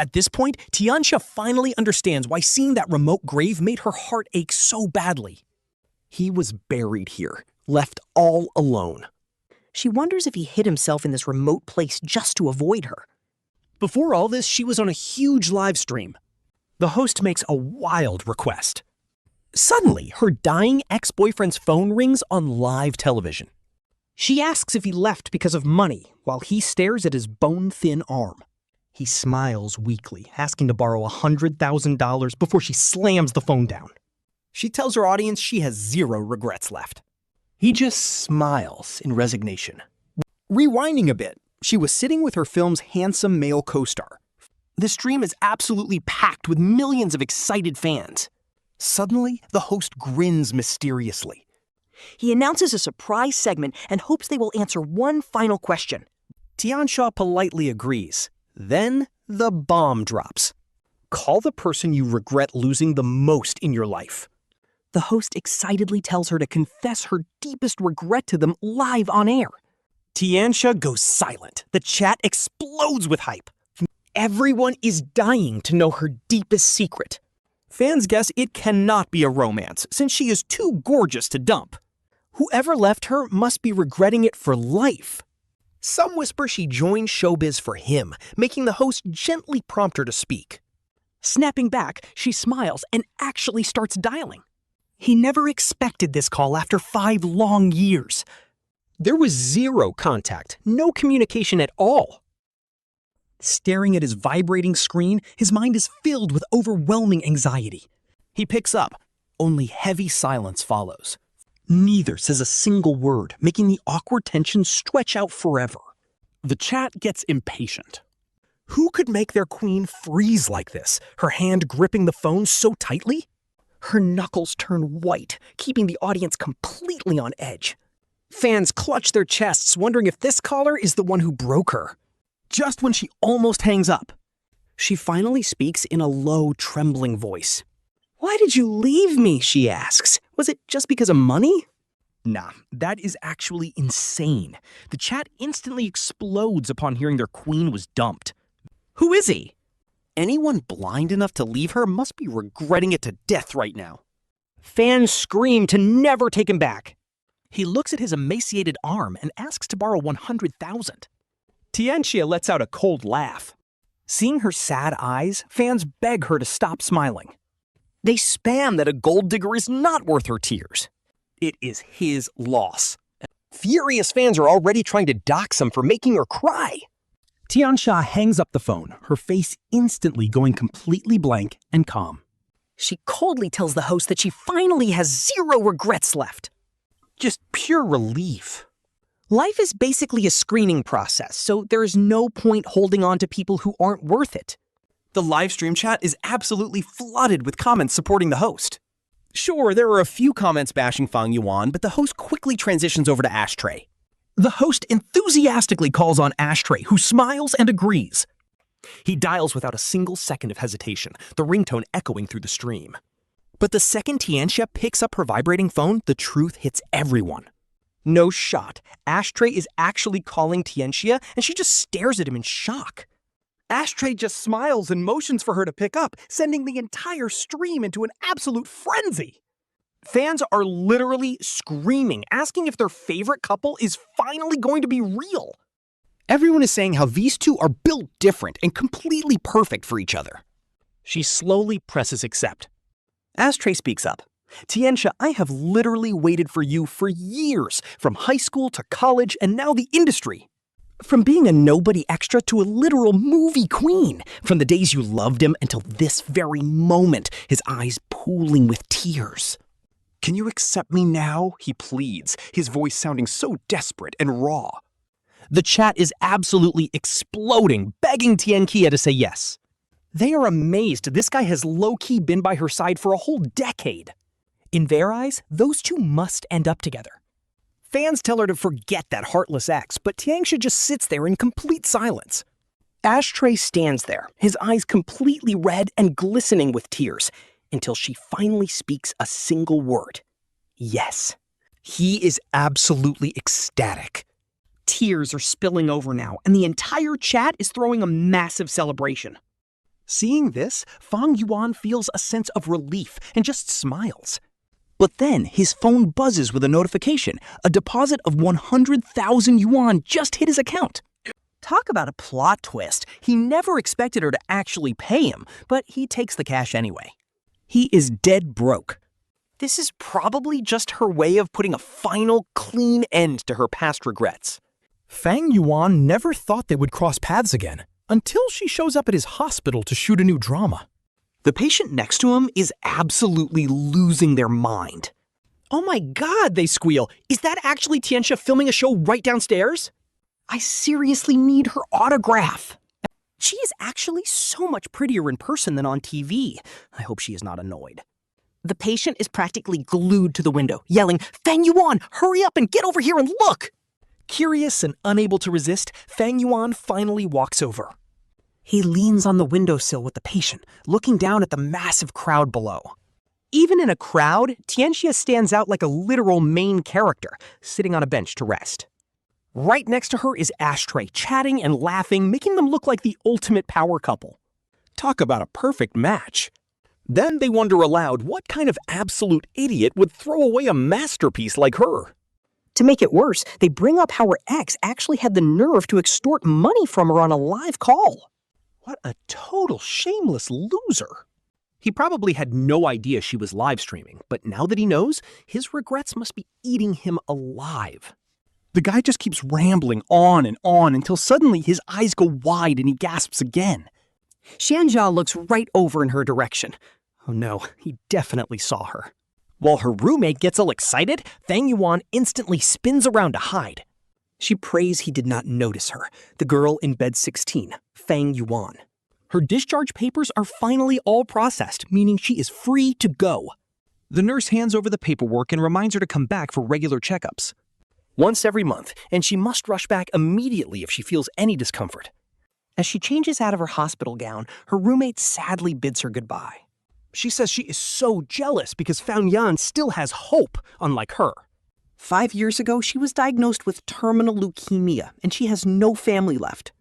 At this point, Tianxia finally understands why seeing that remote grave made her heart ache so badly. He was buried here, left all alone. She wonders if he hid himself in this remote place just to avoid her. Before all this, she was on a huge live stream. The host makes a wild request. Suddenly, her dying ex-boyfriend's phone rings on live television. She asks if he left because of money, while he stares at his bone-thin arm. He smiles weakly, asking to borrow $100,000 before she slams the phone down. She tells her audience she has 0 regrets left. He just smiles in resignation. Rewinding a bit, she was sitting with her film's handsome male co-star. The stream is absolutely packed with millions of excited fans. Suddenly, the host grins mysteriously. He announces a surprise segment and hopes they will answer one final question. Tianxia politely agrees. Then, the bomb drops. Call the person you regret losing the most in your life. The host excitedly tells her to confess her deepest regret to them live on air. Tianxia goes silent. The chat explodes with hype. Everyone is dying to know her deepest secret. Fans guess it cannot be a romance, since she is too gorgeous to dump. Whoever left her must be regretting it for life. Some whisper she joined showbiz for him, making the host gently prompt her to speak. Snapping back, she smiles and actually starts dialing. He never expected this call after 5 long years. There was 0 contact, no communication at all. Staring at his vibrating screen, his mind is filled with overwhelming anxiety. He picks up. Only heavy silence follows. Neither says a single word, making the awkward tension stretch out forever. The chat gets impatient. Who could make their queen freeze like this, her hand gripping the phone so tightly? Her knuckles turn white, keeping the audience completely on edge. Fans clutch their chests, wondering if this caller is the one who broke her. Just when she almost hangs up, she finally speaks in a low, trembling voice. "Why did you leave me?" she asks. "Was it just because of money?" Nah, that is actually insane. The chat instantly explodes upon hearing their queen was dumped. Who is he? Anyone blind enough to leave her must be regretting it to death right now. Fans scream to never take him back. He looks at his emaciated arm and asks to borrow $100,000. Tianxia lets out a cold laugh. Seeing her sad eyes, fans beg her to stop smiling. They spam that a gold digger is not worth her tears. It is his loss. Furious fans are already trying to dox him for making her cry. Tianxia hangs up the phone, her face instantly going completely blank and calm. She coldly tells the host that she finally has 0 regrets left. Just pure relief. Life is basically a screening process, so there is no point holding on to people who aren't worth it. The live stream chat is absolutely flooded with comments supporting the host. Sure, there are a few comments bashing Fang Yuan, but the host quickly transitions over to Ashtray. The host enthusiastically calls on Ashtray, who smiles and agrees. He dials without a single second of hesitation, the ringtone echoing through the stream. But the second Tianxia picks up her vibrating phone, the truth hits everyone. No shot. Ashtray is actually calling Tianxia, and she just stares at him in shock. Ashtray just smiles and motions for her to pick up, sending the entire stream into an absolute frenzy. Fans are literally screaming, asking if their favorite couple is finally going to be real. Everyone is saying how these two are built different and completely perfect for each other. She slowly presses accept. Ashtray speaks up. Tianxia, I have literally waited for you for years, from high school to college and now the industry. From being a nobody extra to a literal movie queen, from the days you loved him until this very moment, his eyes pooling with tears. Can you accept me now? He pleads, his voice sounding so desperate and raw. The chat is absolutely exploding, begging Tianxia to say yes. They are amazed this guy has low-key been by her side for a whole decade. In their eyes, those two must end up together. Fans tell her to forget that heartless ex, but Tianxia just sits there in complete silence. Ashtray stands there, his eyes completely red and glistening with tears, until she finally speaks a single word. Yes. He is absolutely ecstatic. Tears are spilling over now, and the entire chat is throwing a massive celebration. Seeing this, Fang Yuan feels a sense of relief and just smiles. But then his phone buzzes with a notification. A deposit of 100,000 yuan just hit his account. Talk about a plot twist. He never expected her to actually pay him, but he takes the cash anyway. He is dead broke. This is probably just her way of putting a final, clean end to her past regrets. Fang Yuan never thought they would cross paths again, until she shows up at his hospital to shoot a new drama. The patient next to him is absolutely losing their mind. "Oh my god," they squeal. "Is that actually Tianxia filming a show right downstairs? I seriously need her autograph." She is actually so much prettier in person than on TV. I hope she is not annoyed. The patient is practically glued to the window, yelling, "Fang Yuan, hurry up and get over here and look!" Curious and unable to resist, Fang Yuan finally walks over. He leans on the windowsill with the patient, looking down at the massive crowd below. Even in a crowd, Tianxia stands out like a literal main character, sitting on a bench to rest. Right next to her is Ashtray, chatting and laughing, making them look like the ultimate power couple. Talk about a perfect match. Then they wonder aloud what kind of absolute idiot would throw away a masterpiece like her. To make it worse, they bring up how her ex actually had the nerve to extort money from her on a live call. What a total shameless loser. He probably had no idea she was live streaming, but now that he knows, his regrets must be eating him alive. The guy just keeps rambling on until suddenly his eyes go wide and he gasps again. Qian looks right over in her direction. Oh no, he definitely saw her. While her roommate gets all excited, Fang Yuan instantly spins around to hide. She prays he did not notice her, the girl in bed 16, Fang Yuan. Her discharge papers are finally all processed, meaning she is free to go. The nurse hands over the paperwork and reminds her to come back for regular checkups. Once every month, and she must rush back immediately if she feels any discomfort. As she changes out of her hospital gown, her roommate sadly bids her goodbye. She says she is so jealous because Fang Yuan still has hope, unlike her. 5 years ago, she was diagnosed with terminal leukemia, and she has no family left.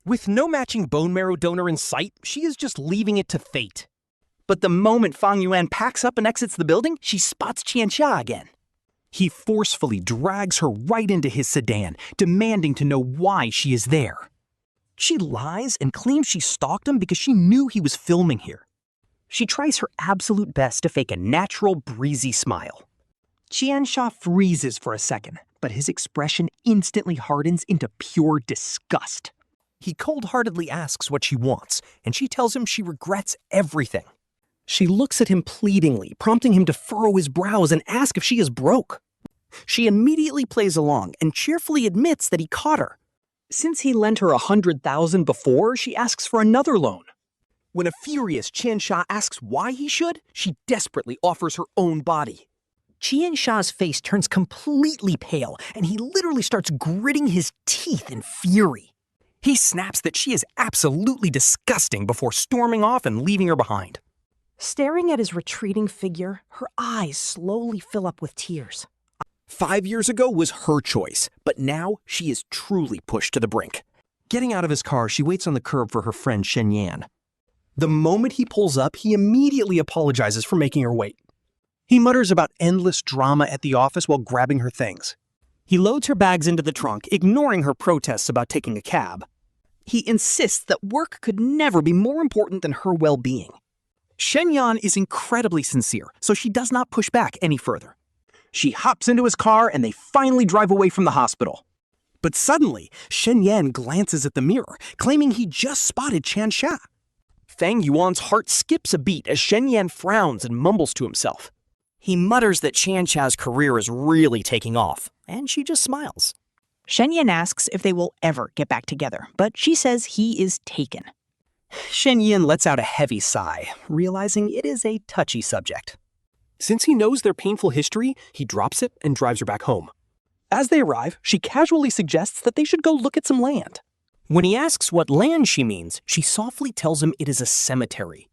With no matching bone marrow donor in sight, she is just leaving it to fate. But the moment Fang Yuan packs up and exits the building, she spots Tianxia again. He forcefully drags her right into his sedan, demanding to know why she is there. She lies and claims she stalked him because she knew he was filming here. She tries her absolute best to fake a natural, breezy smile. Tianxia freezes for a second, but his expression instantly hardens into pure disgust. He cold-heartedly asks what she wants, and she tells him she regrets everything. She looks at him pleadingly, prompting him to furrow his brows and ask if she is broke. She immediately plays along and cheerfully admits that he caught her. Since he lent her 100,000 before, she asks for another loan. When a furious Tianxia asks why he should, she desperately offers her own body. Tianxia's face turns completely pale, and he literally starts gritting his teeth in fury. He snaps that she is absolutely disgusting before storming off and leaving her behind. Staring at his retreating figure, her eyes slowly fill up with tears. 5 years ago was her choice, but now she is truly pushed to the brink. Getting out of his car, she waits on the curb for her friend Shen Yan. The moment he pulls up, he immediately apologizes for making her wait. He mutters about endless drama at the office while grabbing her things. He loads her bags into the trunk, ignoring her protests about taking a cab. He insists that work could never be more important than her well-being. Shen Yan is incredibly sincere, so she does not push back any further. She hops into his car and they finally drive away from the hospital. But suddenly, Shen Yan glances at the mirror, claiming he just spotted Tianxia. Fang Yuan's heart skips a beat as Shen Yan frowns and mumbles to himself. He mutters that Tianxia's career is really taking off, and she just smiles. Shen Yan asks if they will ever get back together, but she says he is taken. Shen Yan lets out a heavy sigh, realizing it is a touchy subject. Since he knows their painful history, he drops it and drives her back home. As they arrive, she casually suggests that they should go look at some land. When he asks what land she means, she softly tells him it is a cemetery.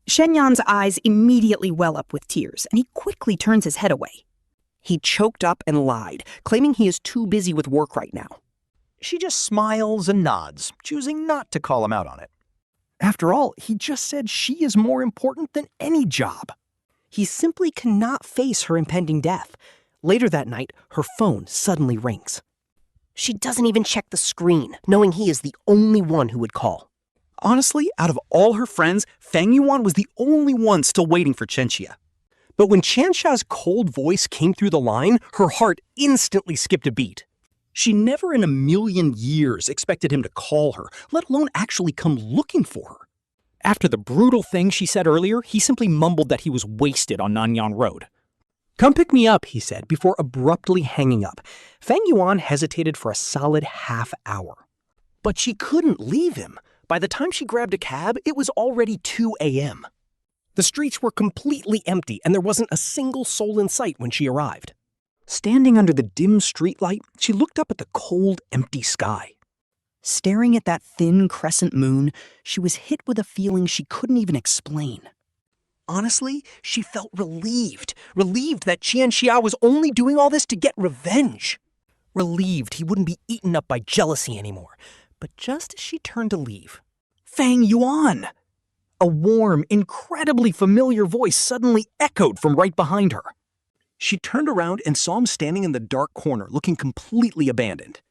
Shen Yan's eyes immediately well up with tears, and he quickly turns his head away. He choked up and lied, claiming he is too busy with work right now. She just smiles and nods, choosing not to call him out on it. After all, he just said she is more important than any job. He simply cannot face her impending death. Later that night, her phone suddenly rings. She doesn't even check the screen, knowing he is the only one who would call. Honestly, out of all her friends, Fang Yuan was the only one still waiting for Tianxia. But when Tianxia's cold voice came through the line, her heart instantly skipped a beat. She never in a million years expected him to call her, let alone actually come looking for her. After the brutal thing she said earlier, he simply mumbled that he was wasted on Nanyang Road. "Come pick me up," he said, before abruptly hanging up. Fang Yuan hesitated for a solid half hour. But she couldn't leave him. By the time she grabbed a cab, it was already 2 a.m. The streets were completely empty, and there wasn't a single soul in sight when she arrived. Standing under the dim streetlight, she looked up at the cold, empty sky. Staring at that thin crescent moon, she was hit with a feeling she couldn't even explain. Honestly, she felt relieved that Tianxia was only doing all this to get revenge. Relieved he wouldn't be eaten up by jealousy anymore. But just as she turned to leave, Fang Yuan! A warm, incredibly familiar voice suddenly echoed from right behind her. She turned around and saw him standing in the dark corner, looking completely abandoned.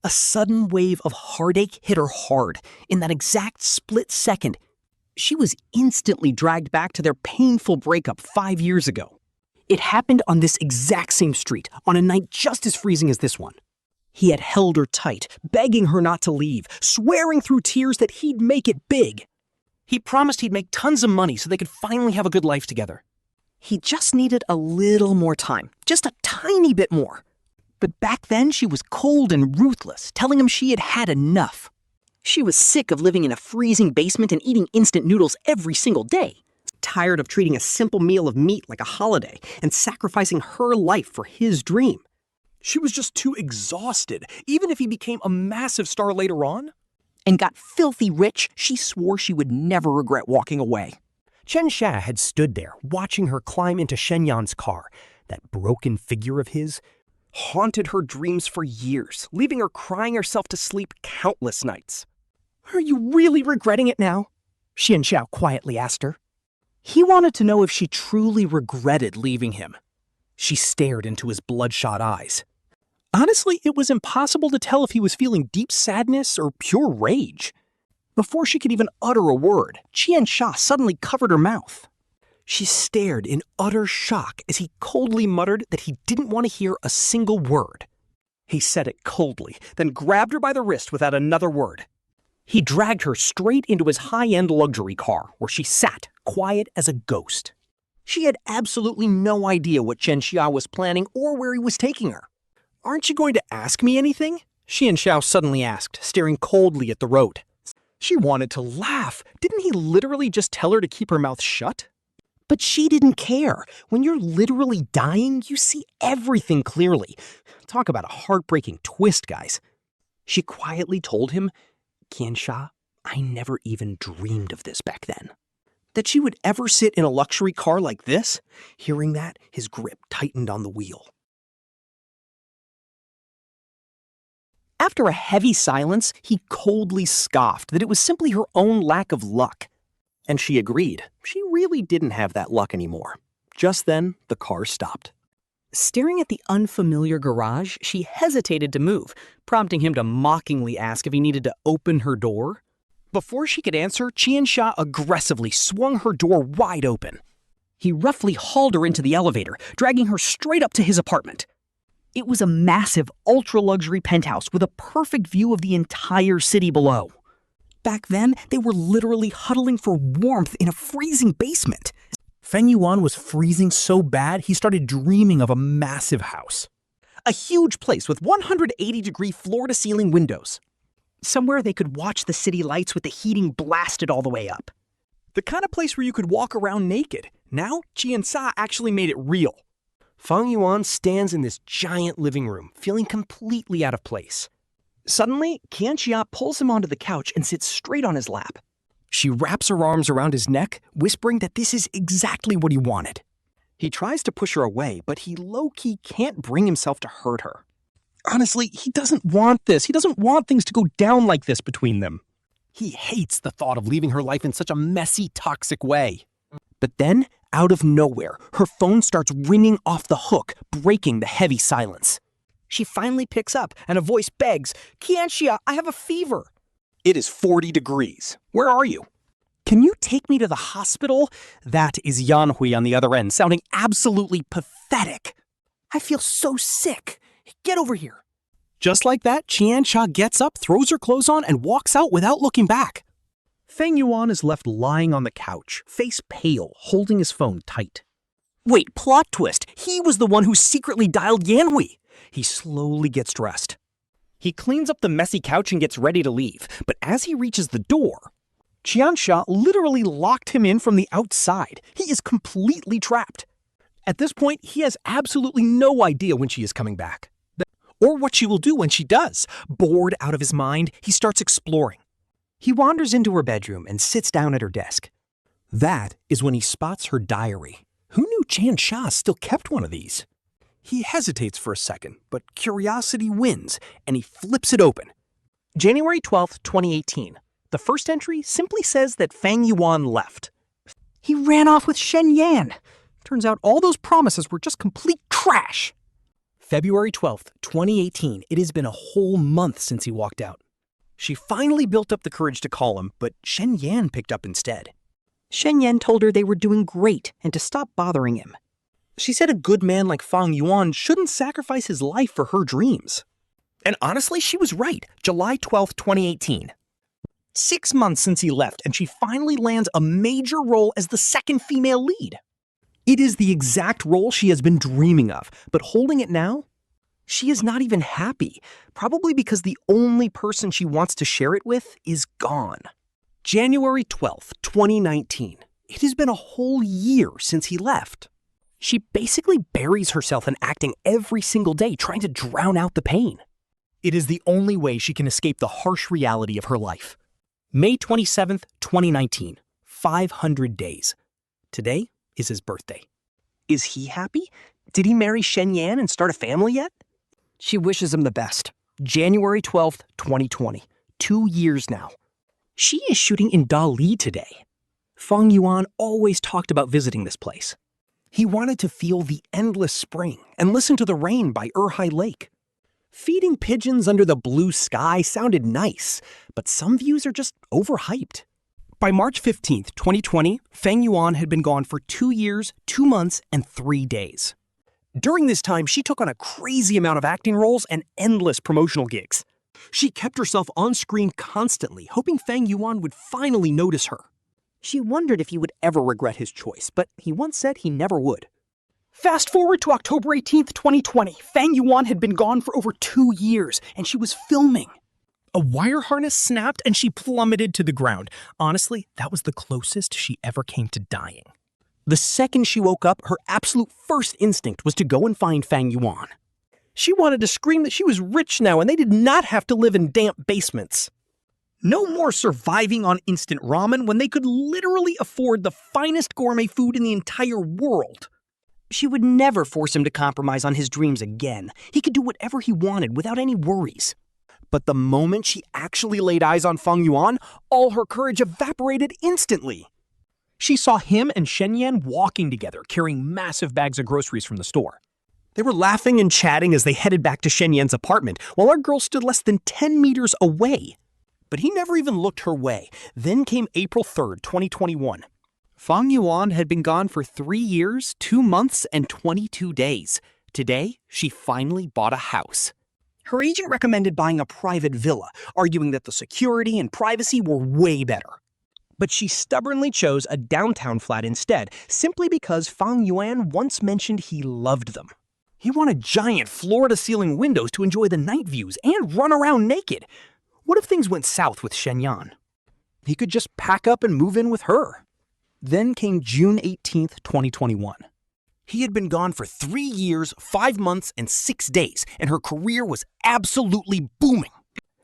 A sudden wave of heartache hit her hard. In that exact split second, she was instantly dragged back to their painful breakup 5 years ago. It happened on this exact same street, on a night just as freezing as this one. He had held her tight, begging her not to leave, swearing through tears that he'd make it big. He promised he'd make tons of money so they could finally have a good life together. He just needed a little more time, just a tiny bit more. But back then, she was cold and ruthless, telling him she had had enough. She was sick of living in a freezing basement and eating instant noodles every single day. Tired of treating a simple meal of meat like a holiday and sacrificing her life for his dream. She was just too exhausted, even if he became a massive star later on. And got filthy rich, she swore she would never regret walking away. Tianxia had stood there, watching her climb into Shenyan's car. That broken figure of his haunted her dreams for years, leaving her crying herself to sleep countless nights. "Are you really regretting it now?" Tianxia quietly asked her. He wanted to know if she truly regretted leaving him. She stared into his bloodshot eyes. Honestly, it was impossible to tell if he was feeling deep sadness or pure rage. Before she could even utter a word, Tianxia suddenly covered her mouth. She stared in utter shock as he coldly muttered that he didn't want to hear a single word. He said it coldly, then grabbed her by the wrist without another word. He dragged her straight into his high-end luxury car, where she sat, quiet as a ghost. She had absolutely no idea what Tianxia was planning or where he was taking her. "Aren't you going to ask me anything?" Tianxia suddenly asked, staring coldly at the road. She wanted to laugh. Didn't he literally just tell her to keep her mouth shut? But she didn't care. When you're literally dying, you see everything clearly. Talk about a heartbreaking twist, guys. She quietly told him, "Tianxia, I never even dreamed of this back then. That she would ever sit in a luxury car like this?" Hearing that, his grip tightened on the wheel. After a heavy silence, he coldly scoffed that it was simply her own lack of luck. And she agreed. She really didn't have that luck anymore. Just then, the car stopped. Staring at the unfamiliar garage, she hesitated to move, prompting him to mockingly ask if he needed to open her door. Before she could answer, Tianxia aggressively swung her door wide open. He roughly hauled her into the elevator, dragging her straight up to his apartment. It was a massive, ultra-luxury penthouse with a perfect view of the entire city below. Back then, they were literally huddling for warmth in a freezing basement. Fang Yuan was freezing so bad, he started dreaming of a massive house. A huge place with 180-degree floor-to-ceiling windows. Somewhere they could watch the city lights with the heating blasted all the way up. The kind of place where you could walk around naked. Now, Qian actually made it real. Fang Yuan stands in this giant living room, feeling completely out of place. Suddenly, Tianxia pulls him onto the couch and sits straight on his lap. She wraps her arms around his neck, whispering that this is exactly what he wanted. He tries to push her away, but he low-key can't bring himself to hurt her. Honestly, he doesn't want this. He doesn't want things to go down like this between them. He hates the thought of leaving her life in such a messy, toxic way. But then, out of nowhere, her phone starts ringing off the hook, breaking the heavy silence. She finally picks up, and a voice begs, "Tianxia, I have a fever." It is 40 degrees. Where are you? Can you take me to the hospital? That is Yanhui on the other end, sounding absolutely pathetic. I feel so sick. Get over here. Just like that, Tianxia gets up, throws her clothes on, and walks out without looking back. Fang Yuan is left lying on the couch, face pale, holding his phone tight. Wait, plot twist. He was the one who secretly dialed Yanhui. He slowly gets dressed. He cleans up the messy couch and gets ready to leave, but as he reaches the door, Tianxia literally locked him in from the outside. He is completely trapped. At this point, he has absolutely no idea when she is coming back, or what she will do when she does. Bored out of his mind, he starts exploring. He wanders into her bedroom and sits down at her desk. That is when he spots her diary. Who knew Tianxia still kept one of these? He hesitates for a second, but curiosity wins, and he flips it open. January 12th, 2018. The first entry simply says that Fang Yuan left. He ran off with Shen Yan. Turns out all those promises were just complete trash. February 12th, 2018. It has been a whole month since he walked out. She finally built up the courage to call him, but Shen Yan picked up instead. Shen Yan told her they were doing great and to stop bothering him. She said a good man like Fang Yuan shouldn't sacrifice his life for her dreams. And honestly, she was right. July 12th, 2018. 6 months since he left, and she finally lands a major role as the second female lead. It is the exact role she has been dreaming of, but holding it now, she is not even happy, probably because the only person she wants to share it with is gone. January 12th, 2019. It has been a whole year since he left. She basically buries herself in acting every single day, trying to drown out the pain. It is the only way she can escape the harsh reality of her life. May 27th, 2019. 500 days. Today is his birthday. Is he happy? Did he marry Shen Yan and start a family yet? She wishes him the best. January 12th, 2020. 2 years now. She is shooting in Dali today. Fang Yuan always talked about visiting this place. He wanted to feel the endless spring and listen to the rain by Erhai Lake. Feeding pigeons under the blue sky sounded nice, but some views are just overhyped. By March 15th, 2020, Fang Yuan had been gone for 2 years, 2 months, and 3 days. During this time, she took on a crazy amount of acting roles and endless promotional gigs. She kept herself on screen constantly, hoping Fang Yuan would finally notice her. She wondered if he would ever regret his choice, but he once said he never would. Fast forward to October 18th, 2020. Fang Yuan had been gone for over 2 years, and she was filming. A wire harness snapped and she plummeted to the ground. Honestly, that was the closest she ever came to dying. The second she woke up, her absolute first instinct was to go and find Fang Yuan. She wanted to scream that she was rich now and they did not have to live in damp basements. No more surviving on instant ramen when they could literally afford the finest gourmet food in the entire world. She would never force him to compromise on his dreams again. He could do whatever he wanted without any worries. But the moment she actually laid eyes on Fang Yuan, all her courage evaporated instantly. She saw him and Shen Yan walking together, carrying massive bags of groceries from the store. They were laughing and chatting as they headed back to Shen Yan's apartment, while our girl stood less than 10 meters away. But he never even looked her way. Then came April 3rd, 2021. Fang Yuan had been gone for 3 years, 2 months, and 22 days. Today, she finally bought a house. Her agent recommended buying a private villa, arguing that the security and privacy were way better. But she stubbornly chose a downtown flat instead, simply because Fang Yuan once mentioned he loved them. He wanted giant floor-to-ceiling windows to enjoy the night views and run around naked. What if things went south with Shen Yan? He could just pack up and move in with her. Then came June 18th, 2021. He had been gone for 3 years, 5 months, and 6 days, and her career was absolutely booming.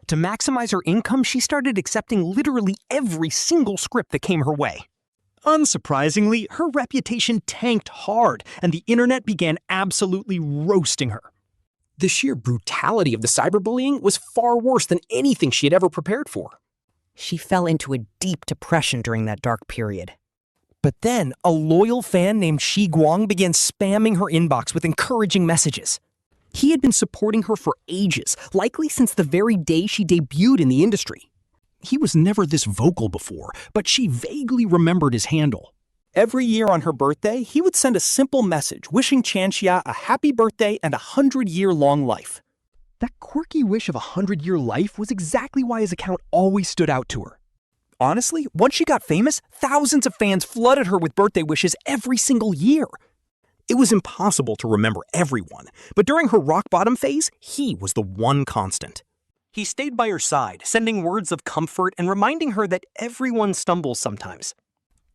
To maximize her income, she started accepting literally every single script that came her way. Unsurprisingly, her reputation tanked hard, and the internet began absolutely roasting her. The sheer brutality of the cyberbullying was far worse than anything she had ever prepared for. She fell into a deep depression during that dark period. But then, a loyal fan named Shi Guang began spamming her inbox with encouraging messages. He had been supporting her for ages, likely since the very day she debuted in the industry. He was never this vocal before, but she vaguely remembered his handle. Every year on her birthday, he would send a simple message wishing Tianxia a happy birthday and a 100-year-long life. That quirky wish of a 100-year life was exactly why his account always stood out to her. Honestly, once she got famous, thousands of fans flooded her with birthday wishes every single year. It was impossible to remember everyone, but during her rock-bottom phase, he was the one constant. He stayed by her side, sending words of comfort and reminding her that everyone stumbles sometimes.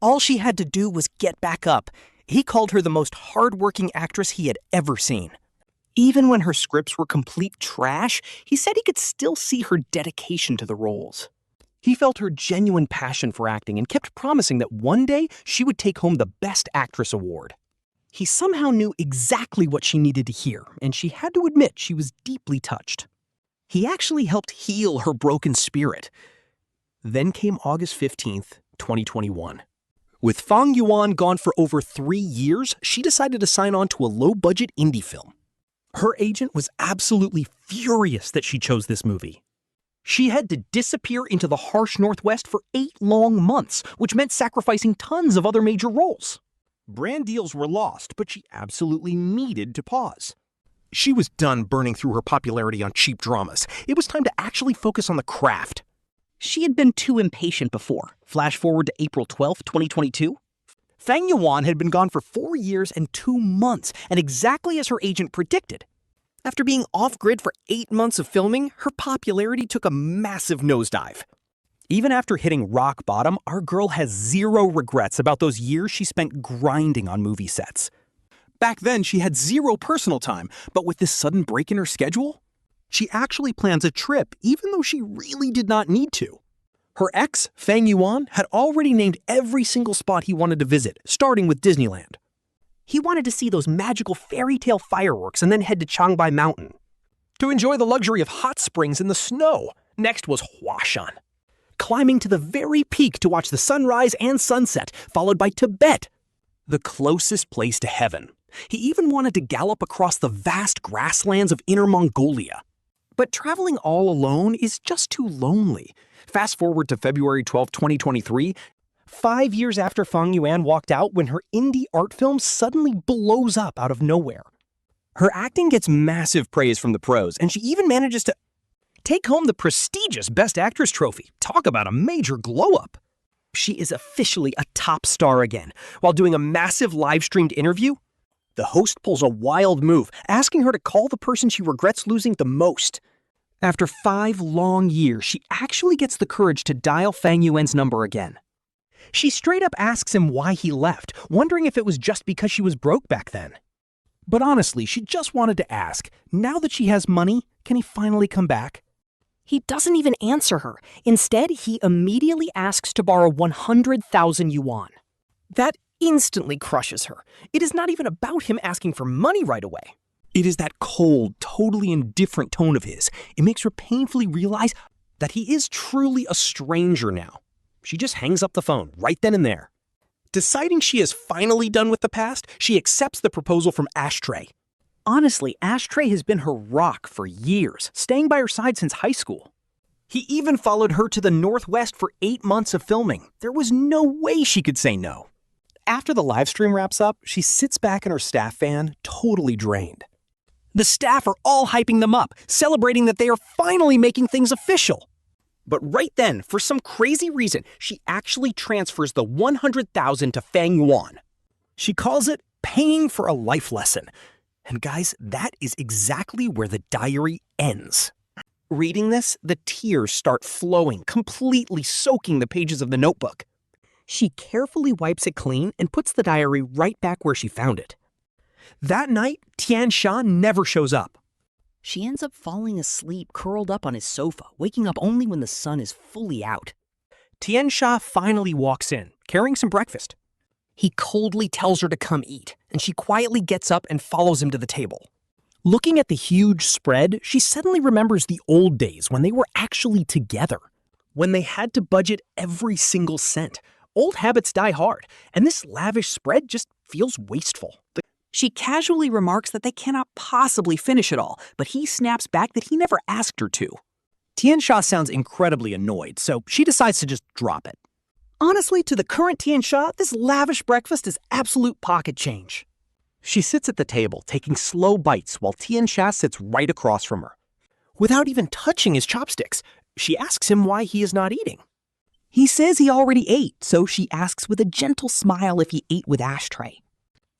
All she had to do was get back up. He called her the most hard-working actress he had ever seen. Even when her scripts were complete trash, he said he could still see her dedication to the roles. He felt her genuine passion for acting and kept promising that one day she would take home the Best Actress award. He somehow knew exactly what she needed to hear, and she had to admit she was deeply touched. He actually helped heal her broken spirit. Then came August 15th, 2021. With Fang Yuan gone for over 3 years, she decided to sign on to a low-budget indie film. Her agent was absolutely furious that she chose this movie. She had to disappear into the harsh Northwest for 8 long months, which meant sacrificing tons of other major roles. Brand deals were lost, but she absolutely needed to pause. She was done burning through her popularity on cheap dramas. It was time to actually focus on the craft. She had been too impatient before. Flash forward to April 12, 2022. Fang Yuan had been gone for 4 years and 2 months, and exactly as her agent predicted. After being off-grid for 8 months of filming, her popularity took a massive nosedive. Even after hitting rock bottom, our girl has zero regrets about those years she spent grinding on movie sets. Back then, she had zero personal time, but with this sudden break in her schedule, she actually plans a trip, even though she really did not need to. Her ex, Fang Yuan, had already named every single spot he wanted to visit, starting with Disneyland. He wanted to see those magical fairy tale fireworks and then head to Changbai Mountain. To enjoy the luxury of hot springs in the snow, next was Huashan. Climbing to the very peak to watch the sunrise and sunset, followed by Tibet, the closest place to heaven. He even wanted to gallop across the vast grasslands of Inner Mongolia. But traveling all alone is just too lonely. Fast forward to February 12, 2023, 5 years after Fang Yuan walked out when her indie art film suddenly blows up out of nowhere. Her acting gets massive praise from the pros, and she even manages to take home the prestigious Best Actress trophy. Talk about a major glow-up. She is officially a top star again. While doing a massive live-streamed interview, the host pulls a wild move, asking her to call the person she regrets losing the most. After 5 long years, she actually gets the courage to dial Fang Yuan's number again. She straight up asks him why he left, wondering if it was just because she was broke back then. But honestly, she just wanted to ask, now that she has money, can he finally come back? He doesn't even answer her. Instead, he immediately asks to borrow 100,000 yuan. That instantly crushes her. It is not even about him asking for money right away. It is that cold, totally indifferent tone of his. It makes her painfully realize that he is truly a stranger now. She just hangs up the phone right then and there. Deciding she is finally done with the past, she accepts the proposal from Ashtray. Honestly, Ashtray has been her rock for years, staying by her side since high school. He even followed her to the Northwest for 8 months of filming. There was no way she could say no. After the live stream wraps up, she sits back in her staff van, totally drained. The staff are all hyping them up, celebrating that they are finally making things official. But right then, for some crazy reason, she actually transfers the 100,000 to Fang Yuan. She calls it paying for a life lesson. And guys, that is exactly where the diary ends. Reading this, the tears start flowing, completely soaking the pages of the notebook. She carefully wipes it clean and puts the diary right back where she found it. That night, Tianxia never shows up. She ends up falling asleep curled up on his sofa, waking up only when the sun is fully out. Tianxia finally walks in, carrying some breakfast. He coldly tells her to come eat, and she quietly gets up and follows him to the table. Looking at the huge spread, she suddenly remembers the old days when they were actually together. when they had to budget every single cent. Old habits die hard, and this lavish spread just feels wasteful. She casually remarks that they cannot possibly finish it all, but he snaps back that he never asked her to. Tianxia sounds incredibly annoyed, so she decides to just drop it. Honestly, to the current Tianxia, this lavish breakfast is absolute pocket change. She sits at the table, taking slow bites while Tianxia sits right across from her. Without even touching his chopsticks, she asks him why he is not eating. He says he already ate, so she asks with a gentle smile if he ate with Ashtray.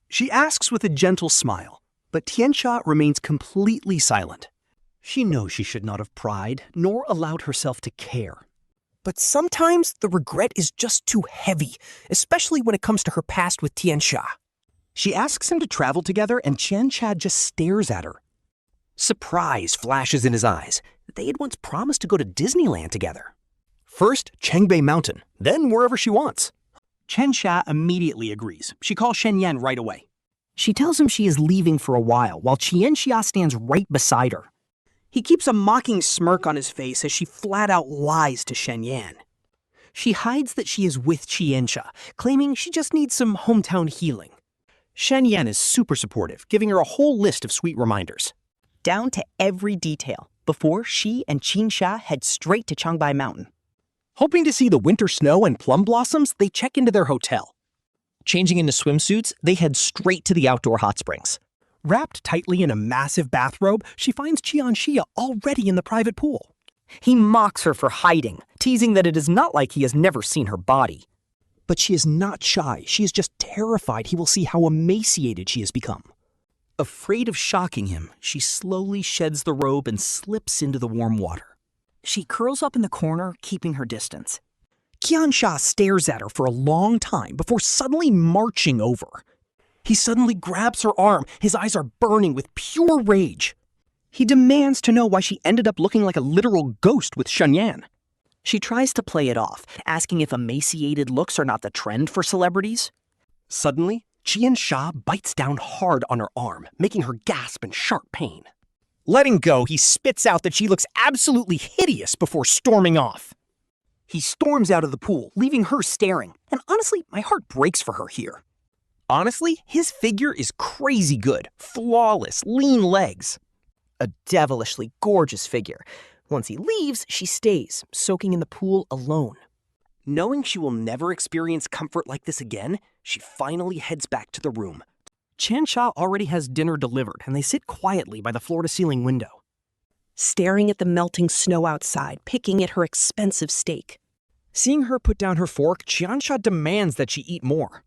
She asks with a gentle smile, but Tianxia remains completely silent. She knows she should not have pried, nor allowed herself to care. But sometimes the regret is just too heavy, especially when it comes to her past with Tianxia. She asks him to travel together, and Tianxia just stares at her. Surprise flashes in his eyes. They had once promised to go to Disneyland together. First, Chengbei Mountain, then wherever she wants. Tianxia immediately agrees. She calls Shen Yan right away. She tells him she is leaving for a while, while Tianxia stands right beside her. He keeps a mocking smirk on his face as she flat out lies to Shen Yan. She hides that she is with Tianxia, claiming she just needs some hometown healing. Shen Yan is super supportive, giving her a whole list of sweet reminders. Down to every detail, before she and Tianxia head straight to Chengbei Mountain. Hoping to see the winter snow and plum blossoms, they check into their hotel. Changing into swimsuits, they head straight to the outdoor hot springs. Wrapped tightly in a massive bathrobe, she finds Tianxia already in the private pool. He mocks her for hiding, teasing that it is not like he has never seen her body. But she is not shy. She is just terrified he will see how emaciated she has become. Afraid of shocking him, she slowly sheds the robe and slips into the warm water. She curls up in the corner, keeping her distance. Tianxia stares at her for a long time before suddenly marching over. He suddenly grabs her arm. His eyes are burning with pure rage. He demands to know why she ended up looking like a literal ghost with Shen Yan. She tries to play it off, asking if emaciated looks are not the trend for celebrities. Suddenly, Tianxia bites down hard on her arm, making her gasp in sharp pain. Letting go, he spits out that she looks absolutely hideous before storming off. He storms out of the pool, leaving her staring, and honestly, my heart breaks for her here. Honestly, his figure is crazy good, flawless, lean legs. A devilishly gorgeous figure. Once he leaves, she stays, soaking in the pool alone. Knowing she will never experience comfort like this again, she finally heads back to the room. Tianxia already has dinner delivered, and they sit quietly by the floor-to-ceiling window. Staring at the melting snow outside, picking at her expensive steak. Seeing her put down her fork, Tianxia demands that she eat more.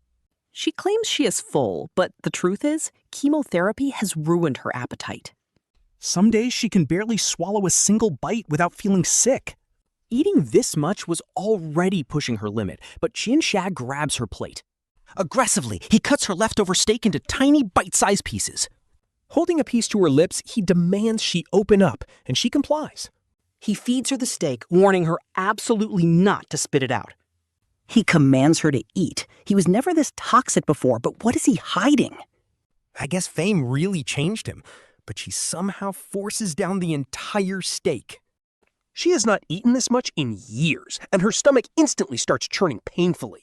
She claims she is full, but the truth is, chemotherapy has ruined her appetite. Some days she can barely swallow a single bite without feeling sick. Eating this much was already pushing her limit, but Tianxia grabs her plate. Aggressively, he cuts her leftover steak into tiny bite-sized pieces. Holding a piece to her lips, he demands she open up, and she complies. He feeds her the steak, warning her absolutely not to spit it out. He commands her to eat. He was never this toxic before, but what is he hiding? I guess fame really changed him, but she somehow forces down the entire steak. She has not eaten this much in years, and her stomach instantly starts churning painfully.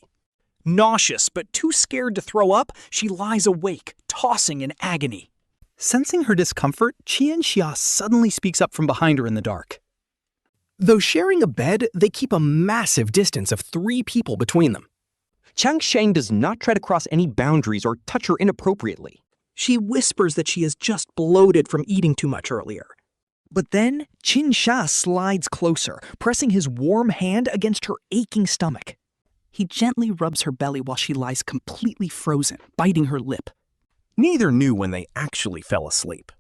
Nauseous, but too scared to throw up, she lies awake, tossing in agony. Sensing her discomfort, Tianxia suddenly speaks up from behind her in the dark. Though sharing a bed, they keep a massive distance of 3 people between them. Changsheng does not try to cross any boundaries or touch her inappropriately. She whispers that she is just bloated from eating too much earlier. But then, Tianxia slides closer, pressing his warm hand against her aching stomach. He gently rubs her belly while she lies completely frozen, biting her lip. Neither knew when they actually fell asleep.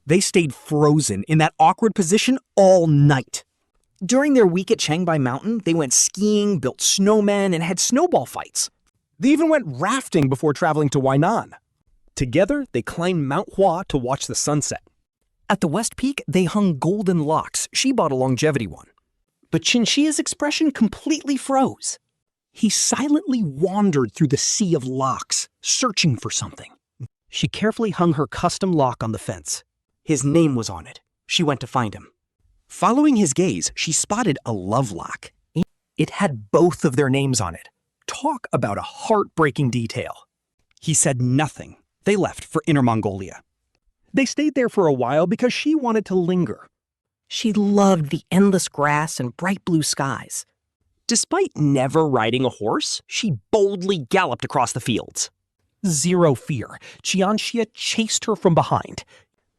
They stayed frozen in that awkward position all night. During their week at Chengbei Mountain, they went skiing, built snowmen, and had snowball fights. They even went rafting before traveling to Wainan. Together, they climbed Mount Hua to watch the sunset. At the West Peak, they hung golden locks. She bought a longevity one. But Tianxia's expression completely froze. He silently wandered through the sea of locks, searching for something. She carefully hung her custom lock on the fence. His name was on it. She went to find him. Following his gaze, she spotted a love lock. It had both of their names on it. Talk about a heartbreaking detail. He said nothing. They left for Inner Mongolia. They stayed there for a while because she wanted to linger. She loved the endless grass and bright blue skies. Despite never riding a horse, she boldly galloped across the fields. Zero fear, Tianxia chased her from behind.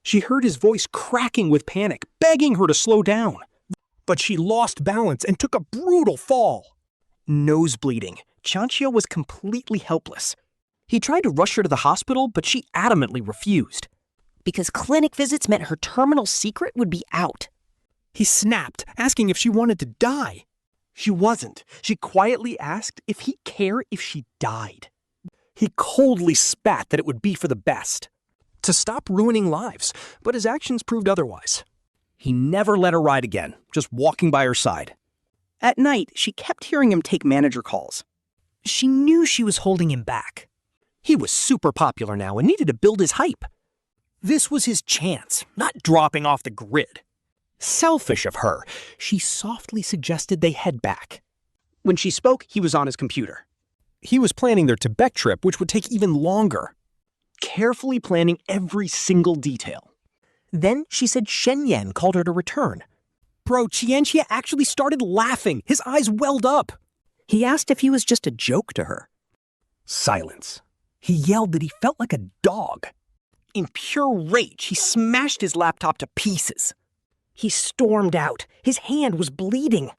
She heard his voice cracking with panic, begging her to slow down. But she lost balance and took a brutal fall. Nose bleeding, Tianxia was completely helpless. He tried to rush her to the hospital, but she adamantly refused. Because clinic visits meant her terminal secret would be out. He snapped, asking if she wanted to die. She wasn't. She quietly asked if he'd care if she died. He coldly spat that it would be for the best, to stop ruining lives, but his actions proved otherwise. He never let her ride again, just walking by her side. At night, she kept hearing him take manager calls. She knew she was holding him back. He was super popular now and needed to build his hype. This was his chance, not dropping off the grid. Selfish of her, she softly suggested they head back. When she spoke, he was on his computer. He was planning their Tibet trip, which would take even longer. Carefully planning every single detail. Then she said Shen Yan called her to return. Bro, Tianxia actually started laughing. His eyes welled up. He asked if he was just a joke to her. Silence. He yelled that he felt like a dog. In pure rage, he smashed his laptop to pieces. He stormed out. His hand was bleeding.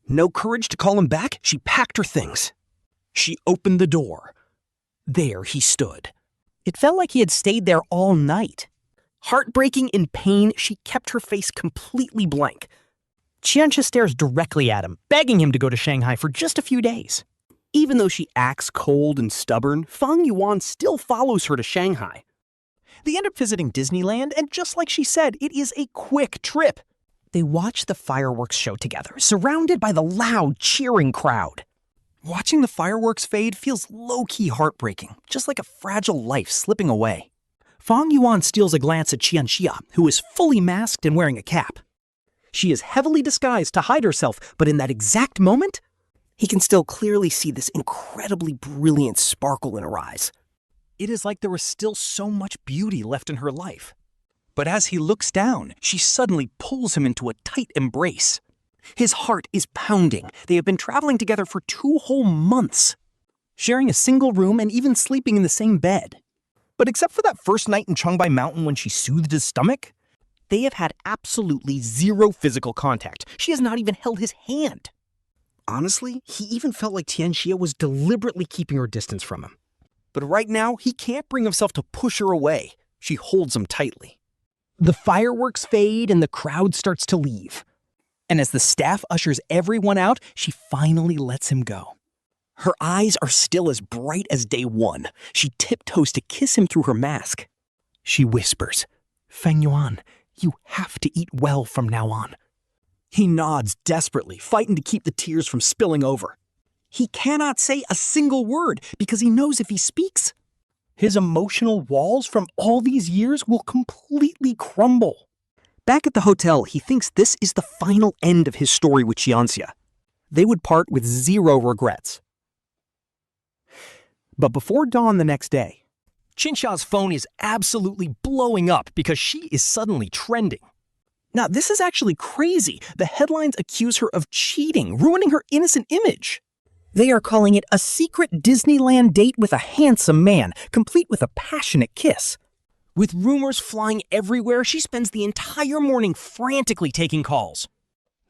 No courage to call him back, she packed her things. She opened the door. There he stood. It felt like he had stayed there all night. Heartbreaking in pain, she kept her face completely blank. Tianxia stares directly at him, begging him to go to Shanghai for just a few days. Even though she acts cold and stubborn, Fang Yuan still follows her to Shanghai. They end up visiting Disneyland, and just like she said, it is a quick trip. They watch the fireworks show together, surrounded by the loud, cheering crowd. Watching the fireworks fade feels low-key heartbreaking, just like a fragile life slipping away. Fang Yuan steals a glance at Tianxia, who is fully masked and wearing a cap. She is heavily disguised to hide herself, but in that exact moment, he can still clearly see this incredibly brilliant sparkle in her eyes. It is like there was still so much beauty left in her life. But as he looks down, she suddenly pulls him into a tight embrace. His heart is pounding. They have been traveling together for 2 whole months, sharing a single room and even sleeping in the same bed. But except for that first night in Changbai Mountain when she soothed his stomach, they have had absolutely zero physical contact. She has not even held his hand. Honestly, he even felt like Tianxia was deliberately keeping her distance from him. But right now, he can't bring himself to push her away. She holds him tightly. The fireworks fade and the crowd starts to leave. And as the staff ushers everyone out, she finally lets him go. Her eyes are still as bright as day one. She tiptoes to kiss him through her mask. She whispers, "Fang Yuan, you have to eat well from now on." He nods desperately, fighting to keep the tears from spilling over. He cannot say a single word because he knows if he speaks, his emotional walls from all these years will completely crumble. Back at the hotel, he thinks this is the final end of his story with Tianxia. They would part with zero regrets. But before dawn the next day, Qinxia's phone is absolutely blowing up because she is suddenly trending. Now, this is actually crazy. The headlines accuse her of cheating, ruining her innocent image. They are calling it a secret Disneyland date with a handsome man, complete with a passionate kiss. With rumors flying everywhere, she spends the entire morning frantically taking calls.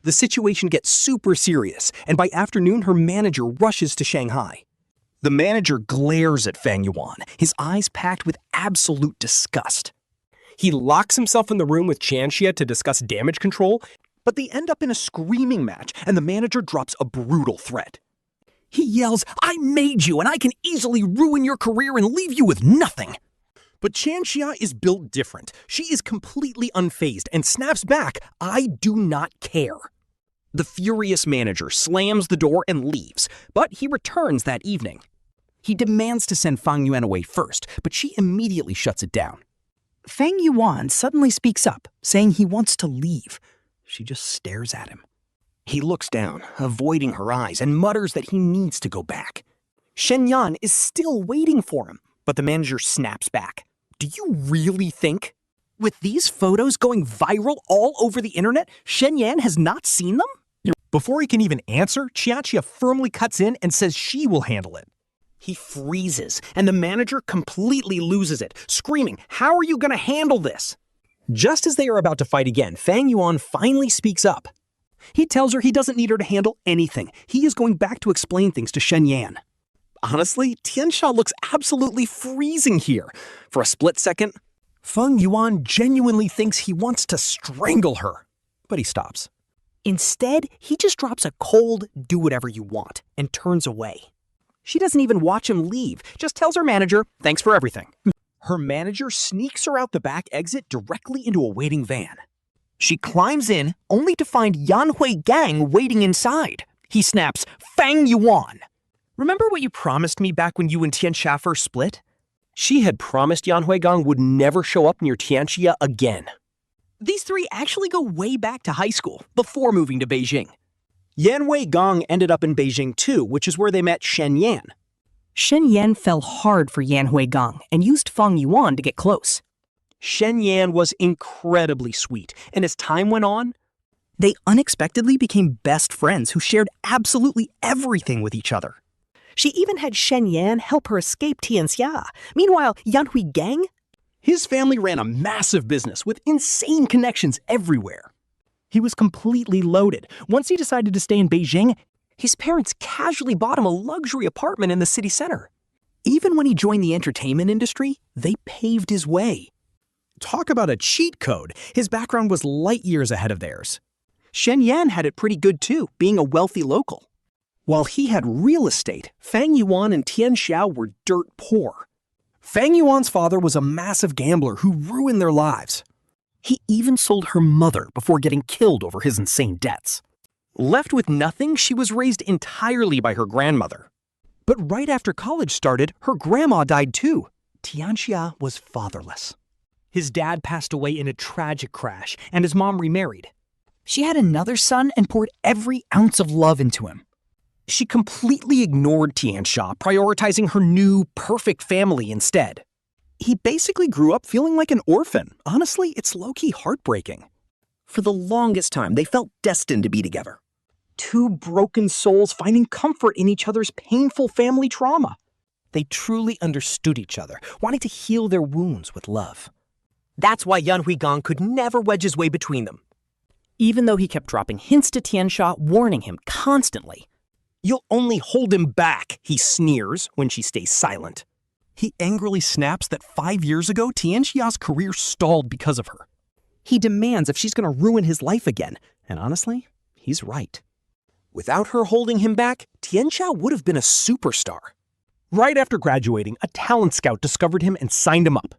The situation gets super serious, and by afternoon, her manager rushes to Shanghai. The manager glares at Fang Yuan, his eyes packed with absolute disgust. He locks himself in the room with Tianxia to discuss damage control, but they end up in a screaming match, and the manager drops a brutal threat. He yells, "I made you, and I can easily ruin your career and leave you with nothing." But Tianxia is built different. She is completely unfazed and snaps back, "I do not care." The furious manager slams the door and leaves, but he returns that evening. He demands to send Fang Yuan away first, but she immediately shuts it down. Fang Yuan suddenly speaks up, saying he wants to leave. She just stares at him. He looks down, avoiding her eyes, and mutters that he needs to go back. Shen Yan is still waiting for him, but the manager snaps back. Do you really think? With these photos going viral all over the internet, Shen Yan has not seen them? Before he can even answer, Tianxia firmly cuts in and says she will handle it. He freezes, and the manager completely loses it, screaming, "How are you going to handle this?" Just as they are about to fight again, Fang Yuan finally speaks up. He tells her he doesn't need her to handle anything. He is going back to explain things to Shen Yan. Honestly, Tianxia looks absolutely freezing here. For a split second, Fang Yuan genuinely thinks he wants to strangle her. But he stops. Instead, he just drops a cold, "do whatever you want," and turns away. She doesn't even watch him leave, just tells her manager, "Thanks for everything." Her manager sneaks her out the back exit directly into a waiting van. She climbs in, only to find Yanhui Gang waiting inside. He snaps, "Fang Yuan! Remember what you promised me back when you and Tianxia first split?" She had promised Yanhui Gang would never show up near Tianxia again. These three actually go way back to high school, before moving to Beijing. Yanhui Gang ended up in Beijing too, which is where they met Shen Yan. Shen Yan fell hard for Yanhui Gang and used Fang Yuan to get close. Shen Yan was incredibly sweet, and as time went on, They unexpectedly became best friends who shared absolutely everything with each other. She even had Shen Yan help her escape Tianxia. Meanwhile, Yanhui Gang? his family ran a massive business with insane connections everywhere. He was completely loaded. Once he decided to stay in Beijing, his parents casually bought him a luxury apartment in the city center. Even when he joined the entertainment industry, they paved his way. Talk about a cheat code. His background was light years ahead of theirs. Shen Yan had it pretty good too, being a wealthy local. While he had real estate, Fang Yuan and Tianxia were dirt poor. Fang Yuan's father was a massive gambler who ruined their lives. He even sold her mother before getting killed over his insane debts. Left with nothing, she was raised entirely by her grandmother. But right after college started, her grandma died too. Tianxia was fatherless. His dad passed away in a tragic crash, and his mom remarried. She had another son and poured every ounce of love into him. She completely ignored Tianxia, prioritizing her new, perfect family instead. He basically grew up feeling like an orphan. Honestly, it's low-key heartbreaking. For the longest time, they felt destined to be together. Two broken souls finding comfort in each other's painful family trauma. They truly understood each other, wanting to heal their wounds with love. That's why Yanhui Gang could never wedge his way between them. Even though he kept dropping hints to Tianxia, warning him constantly. "You'll only hold him back," he sneers when she stays silent. He angrily snaps that 5 years ago, Tianxia's career stalled because of her. He demands if she's going to ruin his life again, and honestly, he's right. Without her holding him back, Tianxia would have been a superstar. Right after graduating, a talent scout discovered him and signed him up.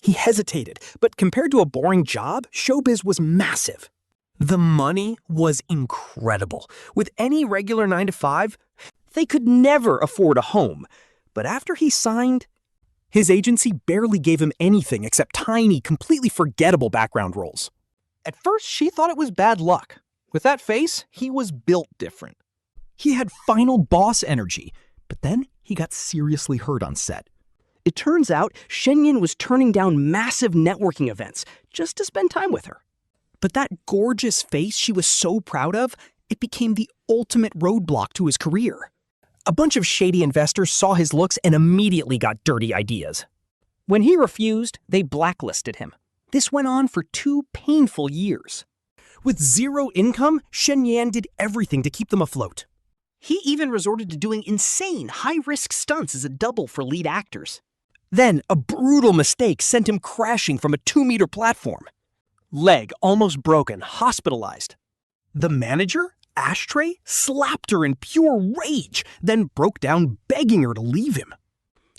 He hesitated, but compared to a boring job, showbiz was massive. The money was incredible. With any regular 9-to-5, they could never afford a home. But after he signed, his agency barely gave him anything except tiny, completely forgettable background roles. At first, she thought it was bad luck. With that face, he was built different. He had final boss energy, but then he got seriously hurt on set. It turns out Shen Yan was turning down massive networking events just to spend time with her. But that gorgeous face she was so proud of, it became the ultimate roadblock to his career. A bunch of shady investors saw his looks and immediately got dirty ideas. When he refused, they blacklisted him. This went on for 2 painful years. With zero income, Shen Yan did everything to keep them afloat. He even resorted to doing insane, high-risk stunts as a double for lead actors. Then, a brutal mistake sent him crashing from a 2-meter platform. Leg almost broken, hospitalized. The manager, Ashtray, slapped her in pure rage, then broke down begging her to leave him.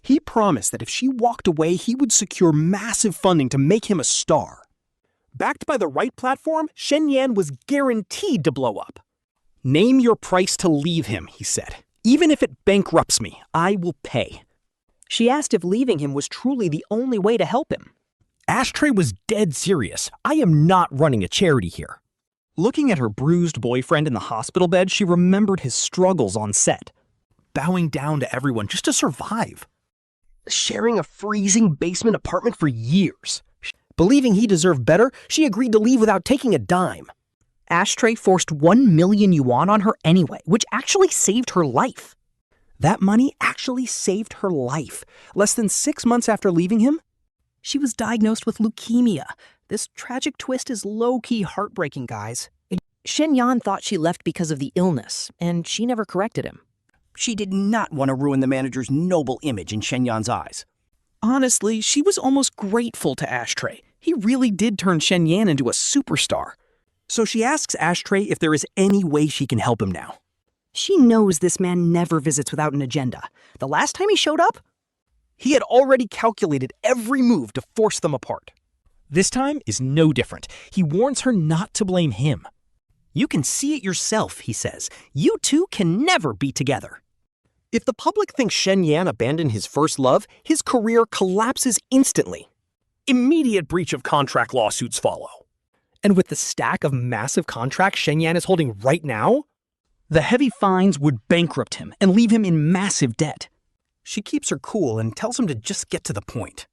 He promised that if she walked away, he would secure massive funding to make him a star. Backed by the right platform, Shen Yan was guaranteed to blow up. "Name your price to leave him," he said. "Even if it bankrupts me, I will pay." She asked if leaving him was truly the only way to help him. Ashtray was dead serious. "I am not running a charity here." Looking at her bruised boyfriend in the hospital bed, she remembered his struggles on set. Bowing down to everyone just to survive. Sharing a freezing basement apartment for years. Believing he deserved better, she agreed to leave without taking a dime. Ashtray forced 1 million yuan on her anyway, which actually saved her life. That money actually saved her life. Less than 6 months after leaving him, She was diagnosed with leukemia. This tragic twist is low-key heartbreaking, guys. Shen Yan thought she left because of the illness, and she never corrected him. She did not want to ruin the manager's noble image in Shen Yan's eyes. honestly, she was almost grateful to Ashtray. He really did turn Shen Yan into a superstar. So she asks Ashtray if there is any way she can help him now. She knows this man never visits without an agenda. The last time he showed up, he had already calculated every move to force them apart. This time is no different. He warns her not to blame him. You can see it yourself, he says. You two can never be together. If the public thinks Shen Yan abandoned his first love, his career collapses instantly. Immediate breach of contract lawsuits follow. And with the stack of massive contracts Shen Yan is holding right now, the heavy fines would bankrupt him and leave him in massive debt. She keeps her cool and tells him to just get to the point.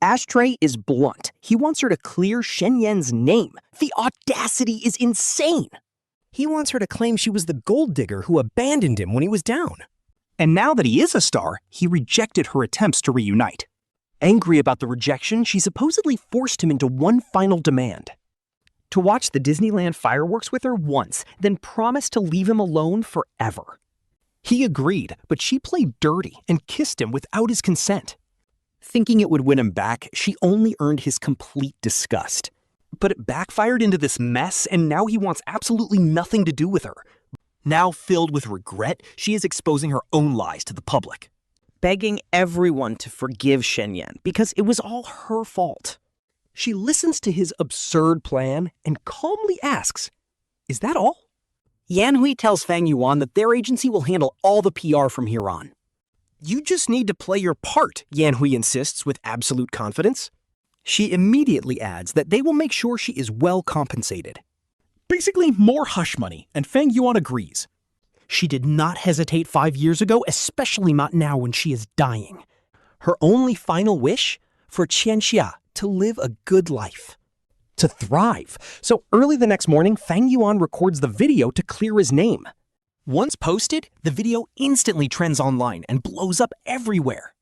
Ashtray is blunt. He wants her to clear Shen Yan's name. The audacity is insane. He wants her to claim she was the gold digger who abandoned him when he was down. And now that he is a star, he rejected her attempts to reunite. Angry about the rejection, she supposedly forced him into one final demand: to watch the Disneyland fireworks with her once, then promised to leave him alone forever. He agreed, but she played dirty and kissed him without his consent. Thinking it would win him back, she only earned his complete disgust. But it backfired into this mess, and now he wants absolutely nothing to do with her. Now filled with regret, she is exposing her own lies to the public. Begging everyone to forgive Shen Yan because it was all her fault. She listens to his absurd plan and calmly asks, "Is that all?" Yanhui tells Fang Yuan that their agency will handle all the PR from here on. "You just need to play your part," Yanhui insists with absolute confidence. She immediately adds that they will make sure she is well compensated. Basically, more hush money, and Fang Yuan agrees. She did not hesitate 5 years ago, especially not now when she is dying. Her only final wish? For Tianxia to live a good life. To thrive. So early the next morning, Fang Yuan records the video to clear his name. Once posted, the video instantly trends online and blows up everywhere.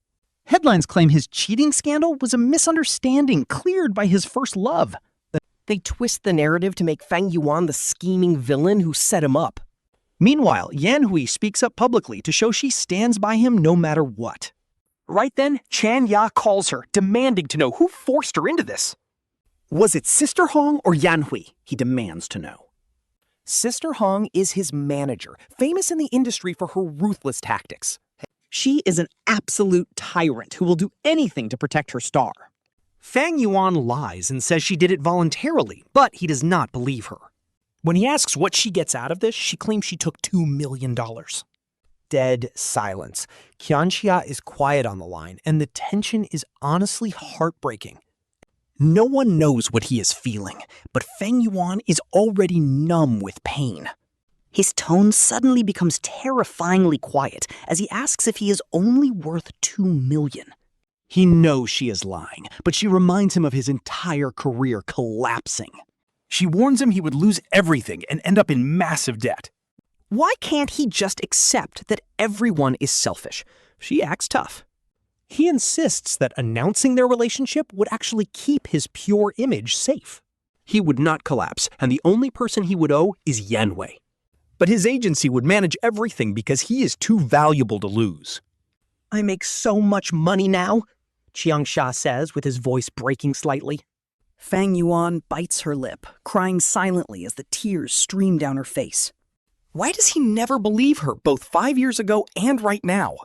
Headlines claim his cheating scandal was a misunderstanding cleared by his first love. They twist the narrative to make Fang Yuan the scheming villain who set him up. Meanwhile, Yanhui speaks up publicly to show she stands by him no matter what. Right then, Chan Ya calls her, demanding to know who forced her into this. Was it Sister Hong or Yanhui? He demands to know. Sister Hong is his manager, famous in the industry for her ruthless tactics. She is an absolute tyrant who will do anything to protect her star. Fang Yuan lies and says she did it voluntarily, but he does not believe her. When he asks what she gets out of this, she claims she took $2 million. Dead silence. Tianxia is quiet on the line, and the tension is honestly heartbreaking. No one knows what he is feeling, but Fang Yuan is already numb with pain. His tone suddenly becomes terrifyingly quiet as he asks if he is only worth $2 million. He knows she is lying, but she reminds him of his entire career collapsing. She warns him he would lose everything and end up in massive debt. Why can't he just accept that everyone is selfish? She acts tough. He insists that announcing their relationship would actually keep his pure image safe. He would not collapse, and the only person he would owe is Yanhui. But his agency would manage everything because he is too valuable to lose. I make so much money now, Tianxia says with his voice breaking slightly. Fang Yuan bites her lip, crying silently as the tears stream down her face. Why does he never believe her, both 5 years ago and right now?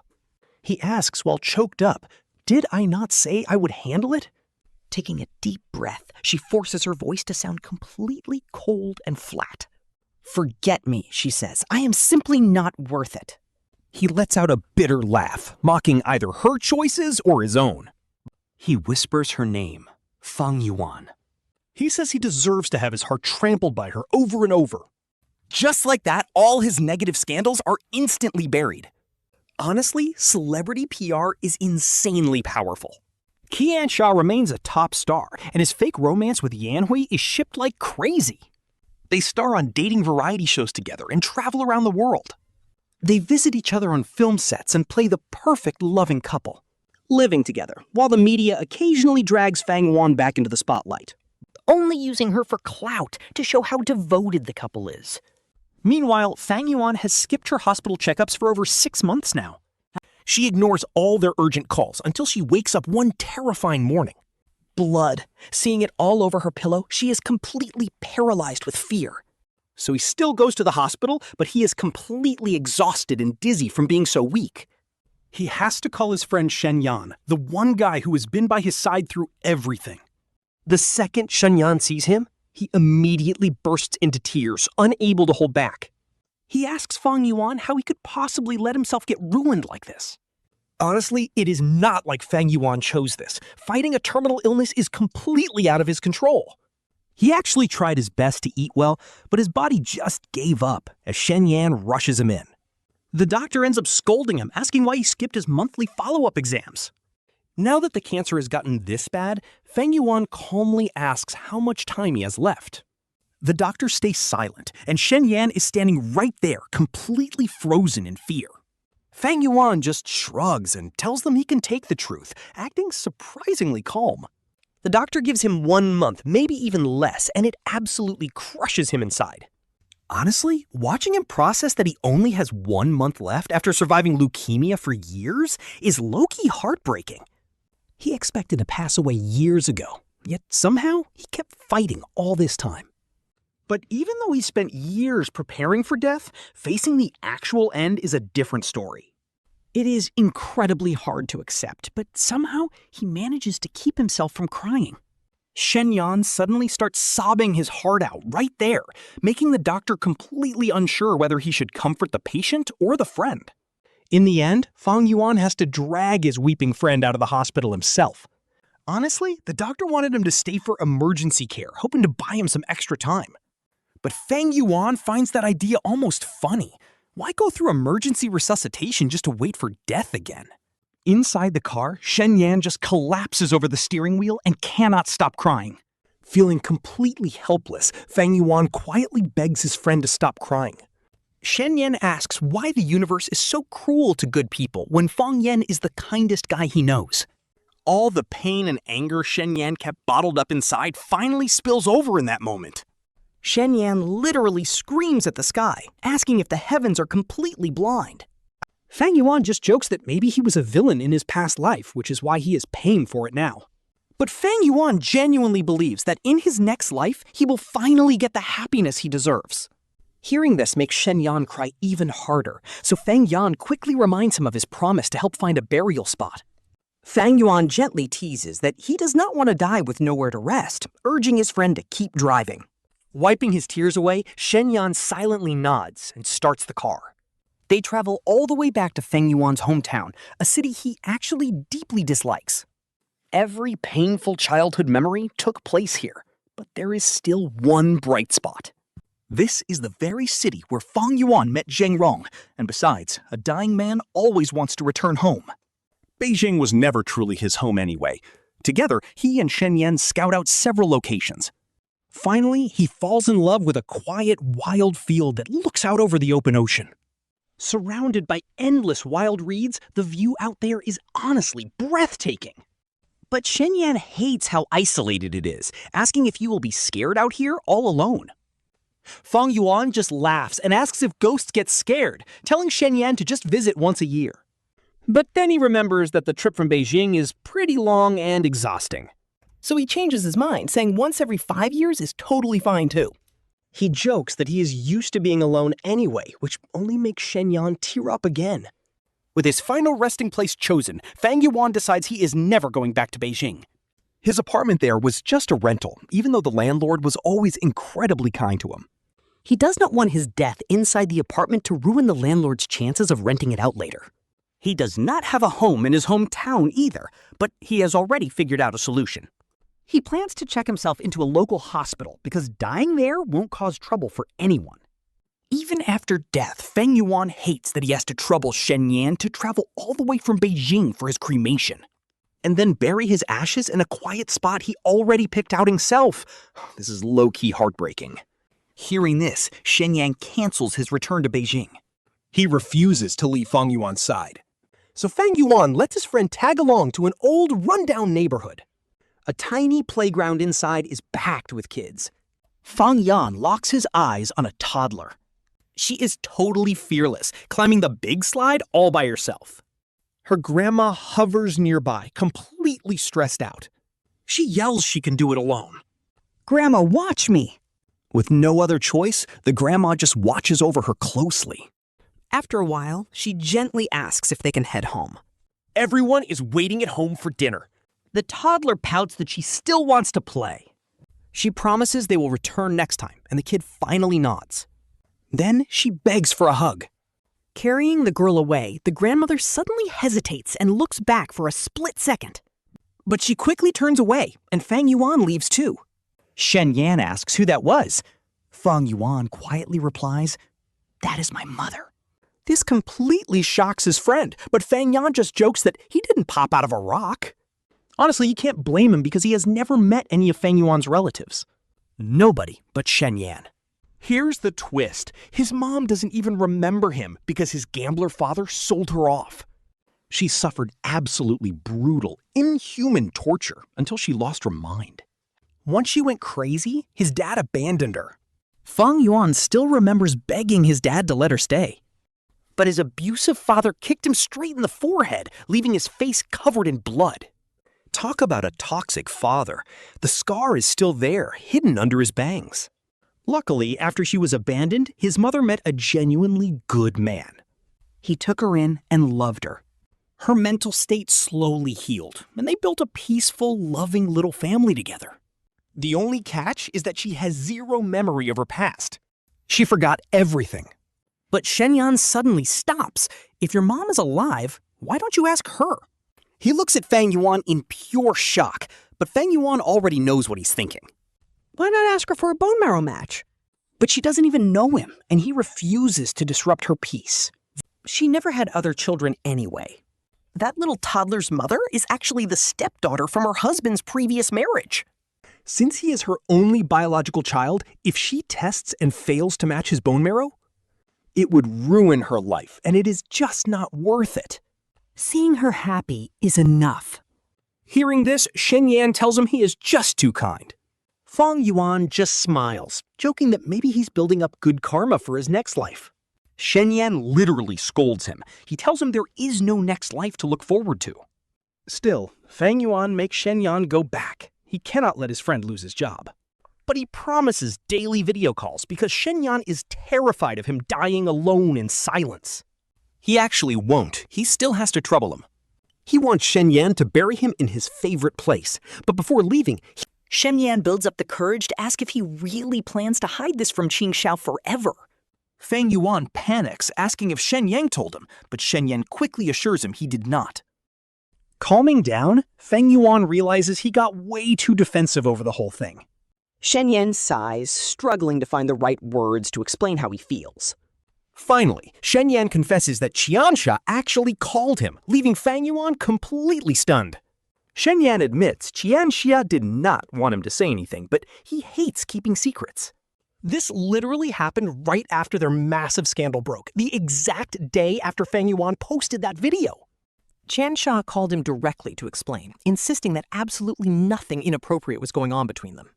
He asks while choked up, "Did I not say I would handle it?" Taking a deep breath, she forces her voice to sound completely cold and flat. "Forget me," she says. "I am simply not worth it." He lets out a bitter laugh, mocking either her choices or his own. He whispers her name, Fang Yuan. He says he deserves to have his heart trampled by her over and over. Just like that, all his negative scandals are instantly buried. Honestly, celebrity PR is insanely powerful. Tianxia remains a top star, and his fake romance with Yanhui is shipped like crazy. They star on dating variety shows together and travel around the world. They visit each other on film sets and play the perfect loving couple, Living together, while the media occasionally drags Fang Yuan back into the spotlight, only using her for clout to show how devoted the couple is. Meanwhile, Fang Yuan has skipped her hospital checkups for over 6 months now. She ignores all their urgent calls until she wakes up one terrifying morning. Blood. Seeing it all over her pillow, she is completely paralyzed with fear. So he still goes to the hospital, but he is completely exhausted and dizzy from being so weak. He has to call his friend Shen Yan, the one guy who has been by his side through everything. The second Shen Yan sees him, he immediately bursts into tears, unable to hold back. He asks Fang Yuan how he could possibly let himself get ruined like this. Honestly, it is not like Fang Yuan chose this. Fighting a terminal illness is completely out of his control. He actually tried his best to eat well, but his body just gave up as Shen Yan rushes him in. The doctor ends up scolding him, asking why he skipped his monthly follow-up exams. Now that the cancer has gotten this bad, Fang Yuan calmly asks how much time he has left. The doctor stays silent, and Shen Yan is standing right there, completely frozen in fear. Fang Yuan just shrugs and tells them he can take the truth, acting surprisingly calm. The doctor gives him 1 month, maybe even less, and it absolutely crushes him inside. Honestly, watching him process that he only has 1 month left after surviving leukemia for years is low-key heartbreaking. He expected to pass away years ago, yet somehow he kept fighting all this time. But even though he spent years preparing for death, facing the actual end is a different story. It is incredibly hard to accept, but somehow he manages to keep himself from crying. Shen Yan suddenly starts sobbing his heart out right there, making the doctor completely unsure whether he should comfort the patient or the friend. In the end, Fang Yuan has to drag his weeping friend out of the hospital himself. Honestly, the doctor wanted him to stay for emergency care, hoping to buy him some extra time. But Fang Yuan finds that idea almost funny. Why go through emergency resuscitation just to wait for death again? Inside the car, Shen Yan just collapses over the steering wheel and cannot stop crying. Feeling completely helpless, Fang Yuan quietly begs his friend to stop crying. Shen Yan asks why the universe is so cruel to good people when Fang Yan is the kindest guy he knows. All the pain and anger Shen Yan kept bottled up inside finally spills over in that moment. Shen Yan literally screams at the sky, asking if the heavens are completely blind. Fang Yuan just jokes that maybe he was a villain in his past life, which is why he is paying for it now. But Fang Yuan genuinely believes that in his next life, he will finally get the happiness he deserves. Hearing this makes Shen Yan cry even harder, so Fang Yuan quickly reminds him of his promise to help find a burial spot. Fang Yuan gently teases that he does not want to die with nowhere to rest, urging his friend to keep driving. Wiping his tears away, Shen Yan silently nods and starts the car. They travel all the way back to Fang Yuan's hometown, a city he actually deeply dislikes. Every painful childhood memory took place here, but there is still one bright spot. This is the very city where Fang Yuan met Zheng Rong, and besides, a dying man always wants to return home. Beijing was never truly his home anyway. Together, he and Shen Yan scout out several locations. Finally, he falls in love with a quiet, wild field that looks out over the open ocean. Surrounded by endless wild reeds, the view out there is honestly breathtaking. But Shen Yan hates how isolated it is, asking if he will be scared out here all alone. Fang Yuan just laughs and asks if ghosts get scared, telling Shen Yan to just visit once a year. But then he remembers that the trip from Beijing is pretty long and exhausting. So he changes his mind, saying once every 5 years is totally fine too. He jokes that he is used to being alone anyway, which only makes Shen Yan tear up again. With his final resting place chosen, Fang Yuan decides he is never going back to Beijing. His apartment there was just a rental, even though the landlord was always incredibly kind to him. He does not want his death inside the apartment to ruin the landlord's chances of renting it out later. He does not have a home in his hometown either, but he has already figured out a solution. He plans to check himself into a local hospital because dying there won't cause trouble for anyone. Even after death, Fang Yuan hates that he has to trouble Shen Yan to travel all the way from Beijing for his cremation. And then bury his ashes in a quiet spot he already picked out himself. This is low-key heartbreaking. Hearing this, Shen Yan cancels his return to Beijing. He refuses to leave Fang Yuan's side. So Fang Yuan lets his friend tag along to an old, rundown neighborhood. A tiny playground inside is packed with kids. Fang Yuan locks his eyes on a toddler. She is totally fearless, climbing the big slide all by herself. Her grandma hovers nearby, completely stressed out. She yells she can do it alone. "Grandma, watch me!" With no other choice, the grandma just watches over her closely. After a while, she gently asks if they can head home. Everyone is waiting at home for dinner. The toddler pouts that she still wants to play. She promises they will return next time, and the kid finally nods. Then she begs for a hug. Carrying the girl away, the grandmother suddenly hesitates and looks back for a split second. But she quickly turns away, and Fang Yuan leaves too. Shen Yan asks who that was. Fang Yuan quietly replies, "That is my mother." This completely shocks his friend, but Fang Yuan just jokes that he didn't pop out of a rock. Honestly, you can't blame him because he has never met any of Fang Yuan's relatives. Nobody but Shen Yan. Here's the twist. His mom doesn't even remember him because his gambler father sold her off. She suffered absolutely brutal, inhuman torture until she lost her mind. Once she went crazy, his dad abandoned her. Fang Yuan still remembers begging his dad to let her stay. But his abusive father kicked him straight in the forehead, leaving his face covered in blood. Talk about a toxic father. The scar is still there, hidden under his bangs. Luckily, after she was abandoned, his mother met a genuinely good man. He took her in and loved her. Her mental state slowly healed, and they built a peaceful, loving little family together. The only catch is that she has zero memory of her past. She forgot everything. But Shen Yan suddenly stops. If your mom is alive, why don't you ask her? He looks at Fang Yuan in pure shock, but Fang Yuan already knows what he's thinking. Why not ask her for a bone marrow match? But she doesn't even know him, and he refuses to disrupt her peace. She never had other children anyway. That little toddler's mother is actually the stepdaughter from her husband's previous marriage. Since he is her only biological child, if she tests and fails to match his bone marrow, it would ruin her life, and it is just not worth it. Seeing her happy is enough. Hearing this, Shen Yan tells him he is just too kind. Fang Yuan just smiles, joking that maybe he's building up good karma for his next life. Shen Yan literally scolds him. He tells him there is no next life to look forward to. Still, Fang Yuan makes Shen Yan go back. He cannot let his friend lose his job. But he promises daily video calls because Shen Yan is terrified of him dying alone in silence. He actually won't. He still has to trouble him. He wants Shen Yan to bury him in his favorite place. But before leaving, Shen Yan builds up the courage to ask if he really plans to hide this from Tianxia forever. Fang Yuan panics, asking if Shen Yan told him, but Shen Yan quickly assures him he did not. Calming down, Fang Yuan realizes he got way too defensive over the whole thing. Shen Yan sighs, struggling to find the right words to explain how he feels. Finally, Shen Yan confesses that Tianxia actually called him, leaving Fang Yuan completely stunned. Shen Yan admits Tianxia did not want him to say anything, but he hates keeping secrets. This literally happened right after their massive scandal broke, the exact day after Fang Yuan posted that video. Tianxia called him directly to explain, insisting that absolutely nothing inappropriate was going on between them.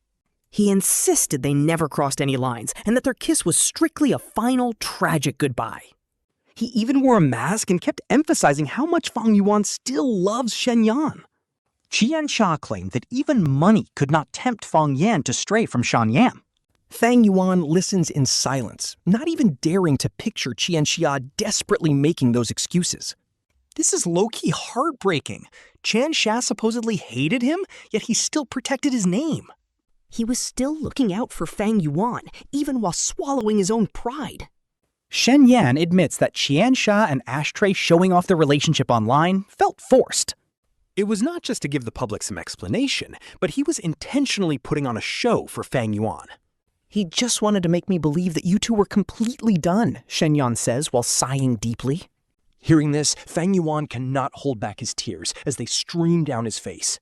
He insisted they never crossed any lines and that their kiss was strictly a final, tragic goodbye. He even wore a mask and kept emphasizing how much Fang Yuan still loves Shen Yan. Tianxia claimed that even money could not tempt Fang Yan to stray from Shen Yan. Fang Yuan listens in silence, not even daring to picture Tianxia desperately making those excuses. This is low-key heartbreaking. Tianxia supposedly hated him, yet he still protected his name. He was still looking out for Fang Yuan, even while swallowing his own pride. Shen Yan admits that Tianxia and Ashtray showing off their relationship online felt forced. It was not just to give the public some explanation, but he was intentionally putting on a show for Fang Yuan. He just wanted to make me believe that you two were completely done, Shen Yan says while sighing deeply. Hearing this, Fang Yuan cannot hold back his tears as they stream down his face.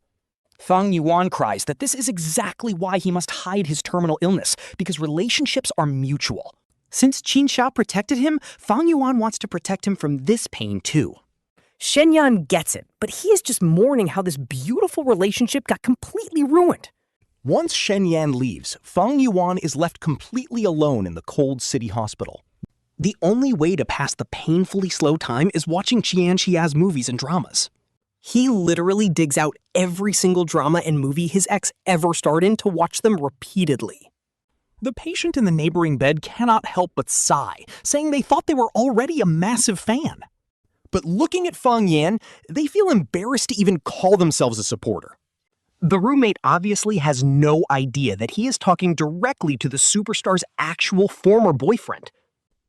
Fang Yuan cries that this is exactly why he must hide his terminal illness, because relationships are mutual. Since Tianxia protected him, Fang Yuan wants to protect him from this pain too. Shen Yan gets it, but he is just mourning how this beautiful relationship got completely ruined. Once Shen Yan leaves, Fang Yuan is left completely alone in the cold city hospital. The only way to pass the painfully slow time is watching Tianxia's movies and dramas. He literally digs out every single drama and movie his ex ever starred in to watch them repeatedly. The patient in the neighboring bed cannot help but sigh, saying they thought they were already a massive fan. But looking at Fang Yan, they feel embarrassed to even call themselves a supporter. The roommate obviously has no idea that he is talking directly to the superstar's actual former boyfriend.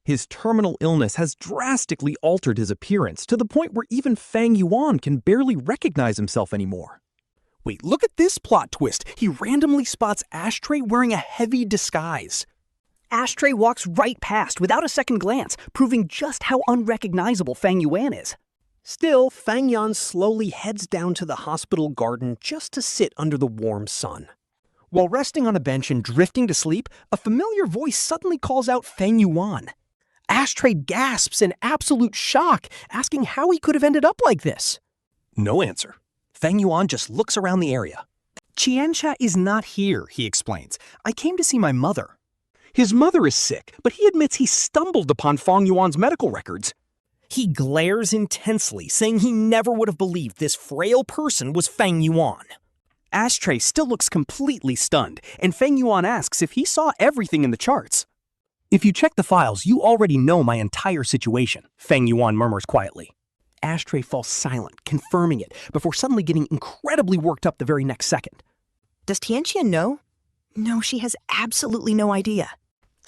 His terminal illness has drastically altered his appearance to the point where even Fang Yuan can barely recognize himself anymore. Wait, look at this plot twist. He randomly spots Ashtray wearing a heavy disguise. Ashtray walks right past without a second glance, proving just how unrecognizable Fang Yuan is. Still, Fang Yuan slowly heads down to the hospital garden just to sit under the warm sun. While resting on a bench and drifting to sleep, a familiar voice suddenly calls out Fang Yuan. Ashtray gasps in absolute shock, asking how he could have ended up like this. No answer. Fang Yuan just looks around the area. Tianxia is not here, he explains. I came to see my mother. His mother is sick, but he admits he stumbled upon Fang Yuan's medical records. He glares intensely, saying he never would have believed this frail person was Fang Yuan. Ashtray still looks completely stunned, and Fang Yuan asks if he saw everything in the charts. If you check the files, you already know my entire situation, Fang Yuan murmurs quietly. Ashtray falls silent, confirming it, before suddenly getting incredibly worked up the very next second. Does Tianxia know? No, she has absolutely no idea.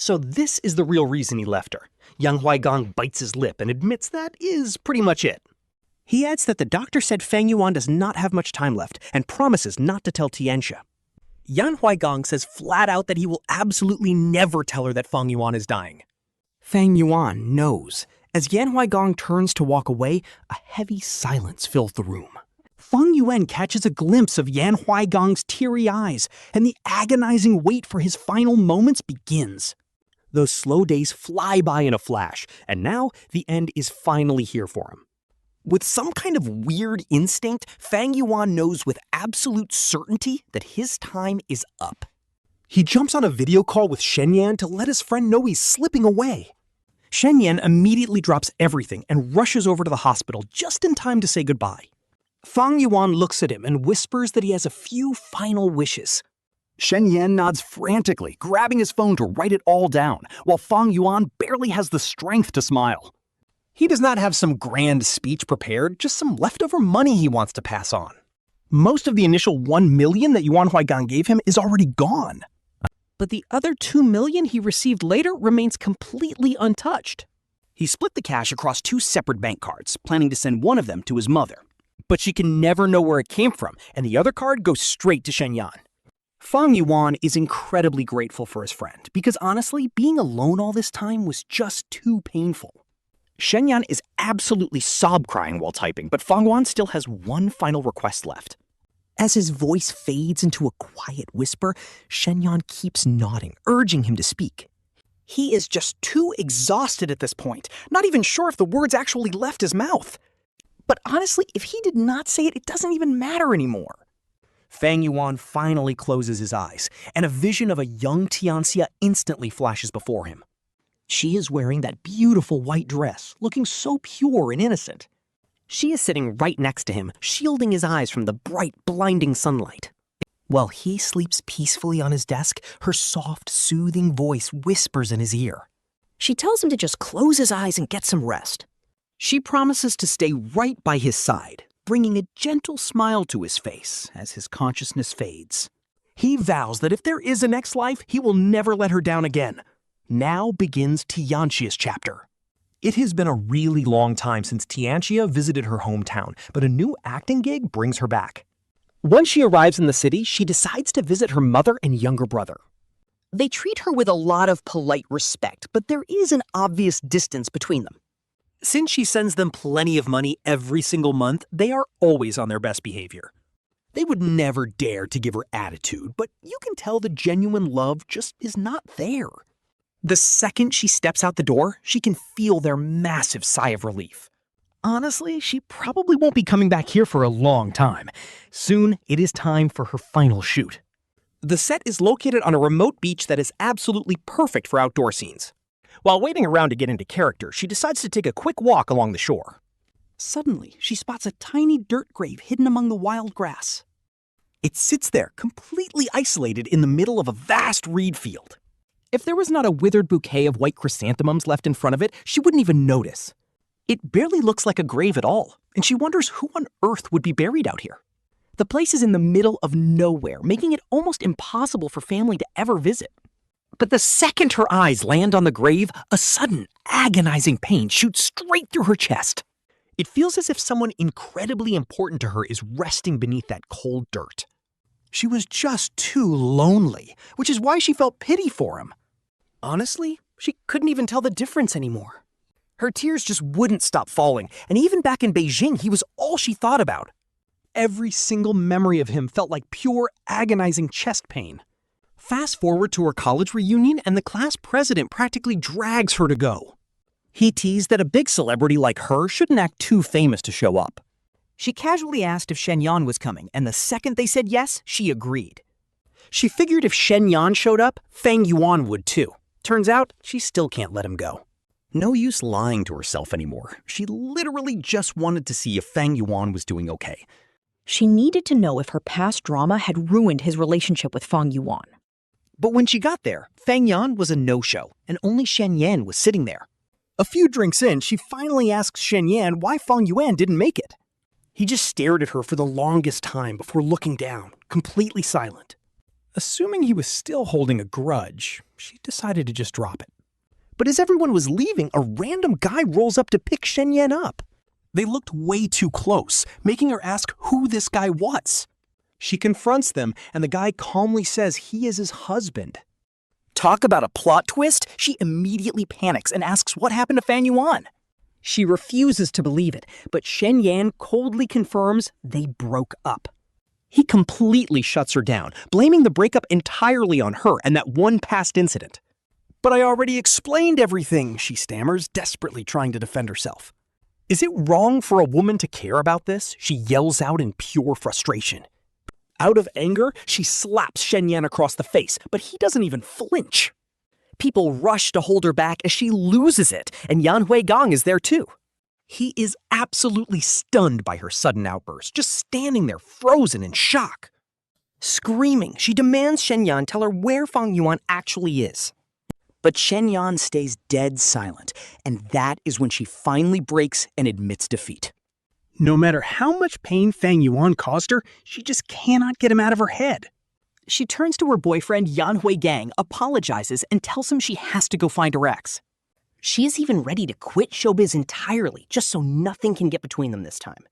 So this is the real reason he left her. Yang Huaigang bites his lip and admits that is pretty much it. He adds that the doctor said Fang Yuan does not have much time left and promises not to tell Tianxia. Yan Huaigang says flat out that he will absolutely never tell her that Fang Yuan is dying. Fang Yuan knows. As Yan Huaigang turns to walk away, a heavy silence fills the room. Fang Yuan catches a glimpse of Yan Huaigang's teary eyes, and the agonizing wait for his final moments begins. Those slow days fly by in a flash, and now the end is finally here for him. With some kind of weird instinct, Fang Yuan knows with absolute certainty that his time is up. He jumps on a video call with Shen Yan to let his friend know he's slipping away. Shen Yan immediately drops everything and rushes over to the hospital just in time to say goodbye. Fang Yuan looks at him and whispers that he has a few final wishes. Shen Yan nods frantically, grabbing his phone to write it all down, while Fang Yuan barely has the strength to smile. He does not have some grand speech prepared, just some leftover money he wants to pass on. Most of the initial 1 million that Yuan Huaigang gave him is already gone. But the other 2 million he received later remains completely untouched. He split the cash across 2 separate bank cards, planning to send one of them to his mother. But she can never know where it came from, and the other card goes straight to Shen Yan. Fang Yuan is incredibly grateful for his friend, because honestly, being alone all this time was just too painful. Shen Yan is absolutely sob-crying while typing, but Fang Yuan still has one final request left. As his voice fades into a quiet whisper, Shen Yan keeps nodding, urging him to speak. He is just too exhausted at this point, not even sure if the words actually left his mouth. But honestly, if he did not say it, it doesn't even matter anymore. Fang Yuan finally closes his eyes, and a vision of a young Tianxia instantly flashes before him. She is wearing that beautiful white dress, looking so pure and innocent. She is sitting right next to him, shielding his eyes from the bright, blinding sunlight. While he sleeps peacefully on his desk, her soft, soothing voice whispers in his ear. She tells him to just close his eyes and get some rest. She promises to stay right by his side, bringing a gentle smile to his face as his consciousness fades. He vows that if there is a next life, he will never let her down again. Now begins Tianxia's chapter. It has been a really long time since Tianxia visited her hometown, but a new acting gig brings her back. Once she arrives in the city, she decides to visit her mother and younger brother. They treat her with a lot of polite respect, but there is an obvious distance between them. Since she sends them plenty of money every single month, they are always on their best behavior. They would never dare to give her attitude, but you can tell the genuine love just is not there. The second she steps out the door, she can feel their massive sigh of relief. Honestly, she probably won't be coming back here for a long time. Soon, it is time for her final shoot. The set is located on a remote beach that is absolutely perfect for outdoor scenes. While waiting around to get into character, she decides to take a quick walk along the shore. Suddenly, she spots a tiny dirt grave hidden among the wild grass. It sits there, completely isolated in the middle of a vast reed field. If there was not a withered bouquet of white chrysanthemums left in front of it, she wouldn't even notice. It barely looks like a grave at all, and she wonders who on earth would be buried out here. The place is in the middle of nowhere, making it almost impossible for family to ever visit. But the second her eyes land on the grave, a sudden, agonizing pain shoots straight through her chest. It feels as if someone incredibly important to her is resting beneath that cold dirt. She was just too lonely, which is why she felt pity for him. Honestly, she couldn't even tell the difference anymore. Her tears just wouldn't stop falling, and even back in Beijing, he was all she thought about. Every single memory of him felt like pure, agonizing chest pain. Fast forward to her college reunion, and the class president practically drags her to go. He teased that a big celebrity like her shouldn't act too famous to show up. She casually asked if Shen Yan was coming, and the second they said yes, she agreed. She figured if Shen Yan showed up, Fang Yuan would too. Turns out, she still can't let him go. No use lying to herself anymore. She literally just wanted to see if Fang Yuan was doing okay. She needed to know if her past drama had ruined his relationship with Fang Yuan. But when she got there, Fang Yan was a no-show, and only Shen Yan was sitting there. A few drinks in, she finally asks Shen Yan why Fang Yuan didn't make it. He just stared at her for the longest time before looking down, completely silent. Assuming he was still holding a grudge, she decided to just drop it. But as everyone was leaving, a random guy rolls up to pick Shen Yan up. They looked way too close, making her ask who this guy was. She confronts them, and the guy calmly says he is his husband. Talk about a plot twist! She immediately panics and asks what happened to Fang Yuan. She refuses to believe it, but Shen Yan coldly confirms they broke up. He completely shuts her down, blaming the breakup entirely on her and that one past incident. But I already explained everything, she stammers, desperately trying to defend herself. Is it wrong for a woman to care about this? She yells out in pure frustration. Out of anger, she slaps Shen Yan across the face, but he doesn't even flinch. People rush to hold her back as she loses it, and Yan Huigang is there too. He is absolutely stunned by her sudden outburst, just standing there frozen in shock. Screaming, she demands Shen Yan tell her where Fang Yuan actually is. But Shen Yan stays dead silent, and that is when she finally breaks and admits defeat. No matter how much pain Fang Yuan caused her, she just cannot get him out of her head. She turns to her boyfriend Yan Huigang, apologizes, and tells him she has to go find her ex. She is even ready to quit showbiz entirely, just so nothing can get between them this time.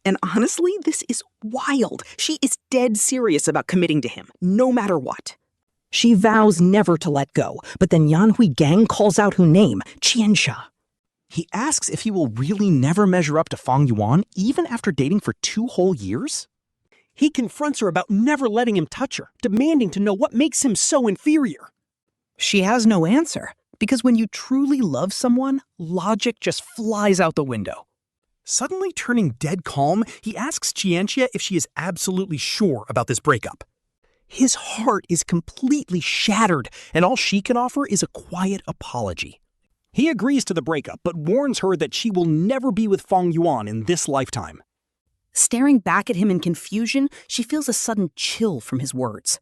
And honestly, this is wild. She is dead serious about committing to him, no matter what. She vows never to let go, but then Yan Huigang calls out her name, Tianxia. He asks if he will really never measure up to Fang Yuan, even after dating for 2 whole years? He confronts her about never letting him touch her, demanding to know what makes him so inferior. She has no answer, because when you truly love someone, logic just flies out the window. Suddenly turning dead calm, he asks Tianxia if she is absolutely sure about this breakup. His heart is completely shattered, and all she can offer is a quiet apology. He agrees to the breakup, but warns her that she will never be with Fang Yuan in this lifetime. Staring back at him in confusion, she feels a sudden chill from his words.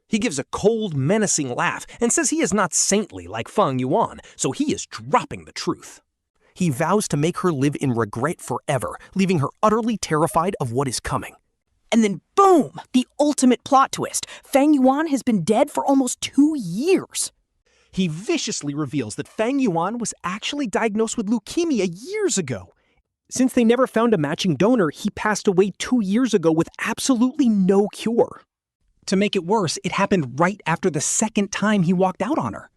He gives a cold, menacing laugh and says he is not saintly like Fang Yuan, so he is dropping the truth. He vows to make her live in regret forever, leaving her utterly terrified of what is coming. And then boom! The ultimate plot twist. Fang Yuan has been dead for almost 2 years. He viciously reveals that Fang Yuan was actually diagnosed with leukemia years ago. Since they never found a matching donor, he passed away 2 years ago with absolutely no cure. To make it worse, it happened right after the second time he walked out on her.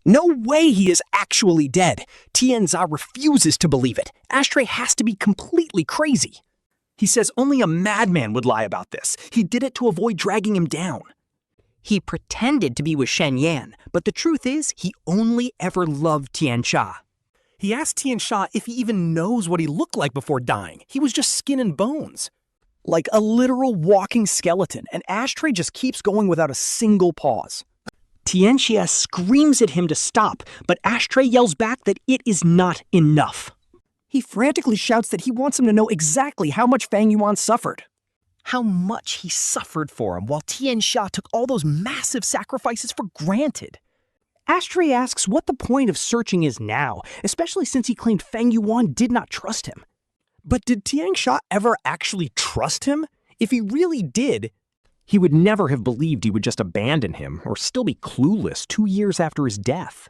No way he is actually dead. Tianxia refuses to believe it. Ashtray has to be completely crazy. He says only a madman would lie about this. He did it to avoid dragging him down. He pretended to be with Shen Yan, but the truth is he only ever loved Tianxia. He asked Tianxia if he even knows what he looked like before dying. He was just skin and bones. Like a literal walking skeleton, and Ashtray just keeps going without a single pause. Tianxia screams at him to stop, but Ashtray yells back that it is not enough. He frantically shouts that he wants him to know exactly how much Fang Yuan suffered. How much he suffered for him while Tianxia took all those massive sacrifices for granted. Ashtray asks what the point of searching is now, especially since he claimed Fang Yuan did not trust him. But did Tianxia ever actually trust him? If he really did, he would never have believed he would just abandon him or still be clueless 2 years after his death.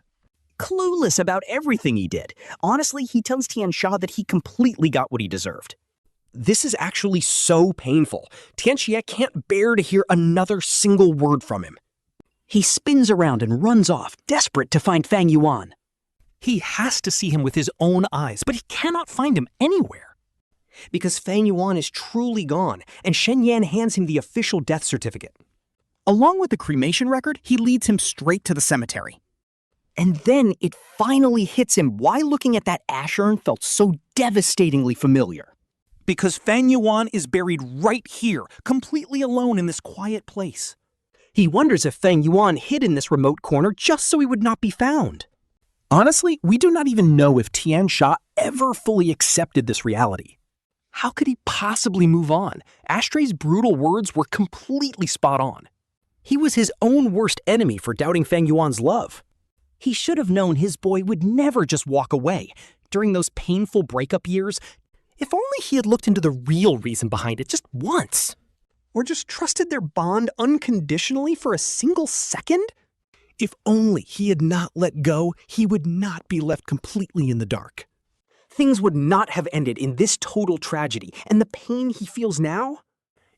Clueless about everything he did. Honestly, he tells Tianxia that he completely got what he deserved. This is actually so painful. Tianxia can't bear to hear another single word from him. He spins around and runs off, desperate to find Fang Yuan. He has to see him with his own eyes, but he cannot find him anywhere. Because Fang Yuan is truly gone, and Shen Yan hands him the official death certificate. Along with the cremation record, he leads him straight to the cemetery. And then it finally hits him why looking at that ash urn felt so devastatingly familiar. Because Fang Yuan is buried right here, completely alone in this quiet place. He wonders if Fang Yuan hid in this remote corner just so he would not be found. Honestly, we do not even know if Tianxia ever fully accepted this reality. How could he possibly move on? Ashtray's brutal words were completely spot on. He was his own worst enemy for doubting Fang Yuan's love. He should have known his boy would never just walk away. During those painful breakup years, if only he had looked into the real reason behind it just once. Or just trusted their bond unconditionally for a single second? If only he had not let go, he would not be left completely in the dark. Things would not have ended in this total tragedy, and the pain he feels now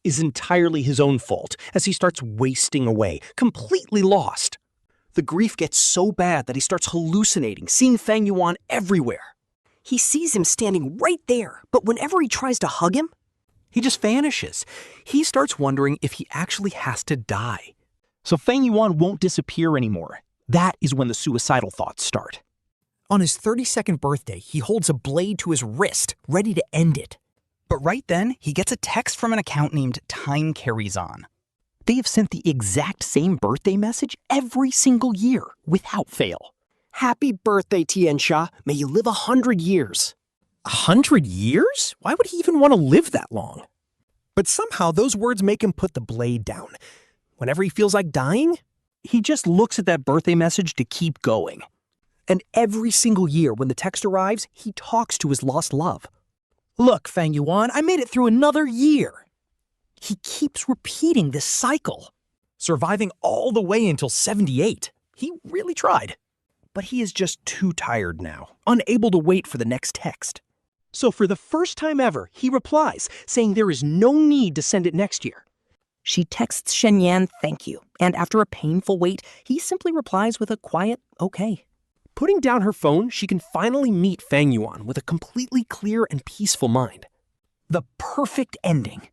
is entirely his own fault as he starts wasting away, completely lost. The grief gets so bad that he starts hallucinating, seeing Fang Yuan everywhere. He sees him standing right there, but whenever he tries to hug him, he just vanishes. He starts wondering if he actually has to die. So Fang Yuan won't disappear anymore. That is when the suicidal thoughts start. On his 32nd birthday, he holds a blade to his wrist, ready to end it. But right then, he gets a text from an account named Time Carries On. They have sent the exact same birthday message every single year, without fail. Happy birthday, Tianxia. May you live 100 years. 100 years? Why would he even want to live that long? But somehow those words make him put the blade down. Whenever he feels like dying, he just looks at that birthday message to keep going. And every single year when the text arrives, he talks to his lost love. Look, Fang Yuan, I made it through another year. He keeps repeating this cycle, surviving all the way until 78. He really tried. But he is just too tired now, unable to wait for the next text. So for the first time ever, he replies, saying there is no need to send it next year. She texts Shen Yan thank you, and after a painful wait, he simply replies with a quiet okay. Putting down her phone, she can finally meet Fang Yuan with a completely clear and peaceful mind. The perfect ending.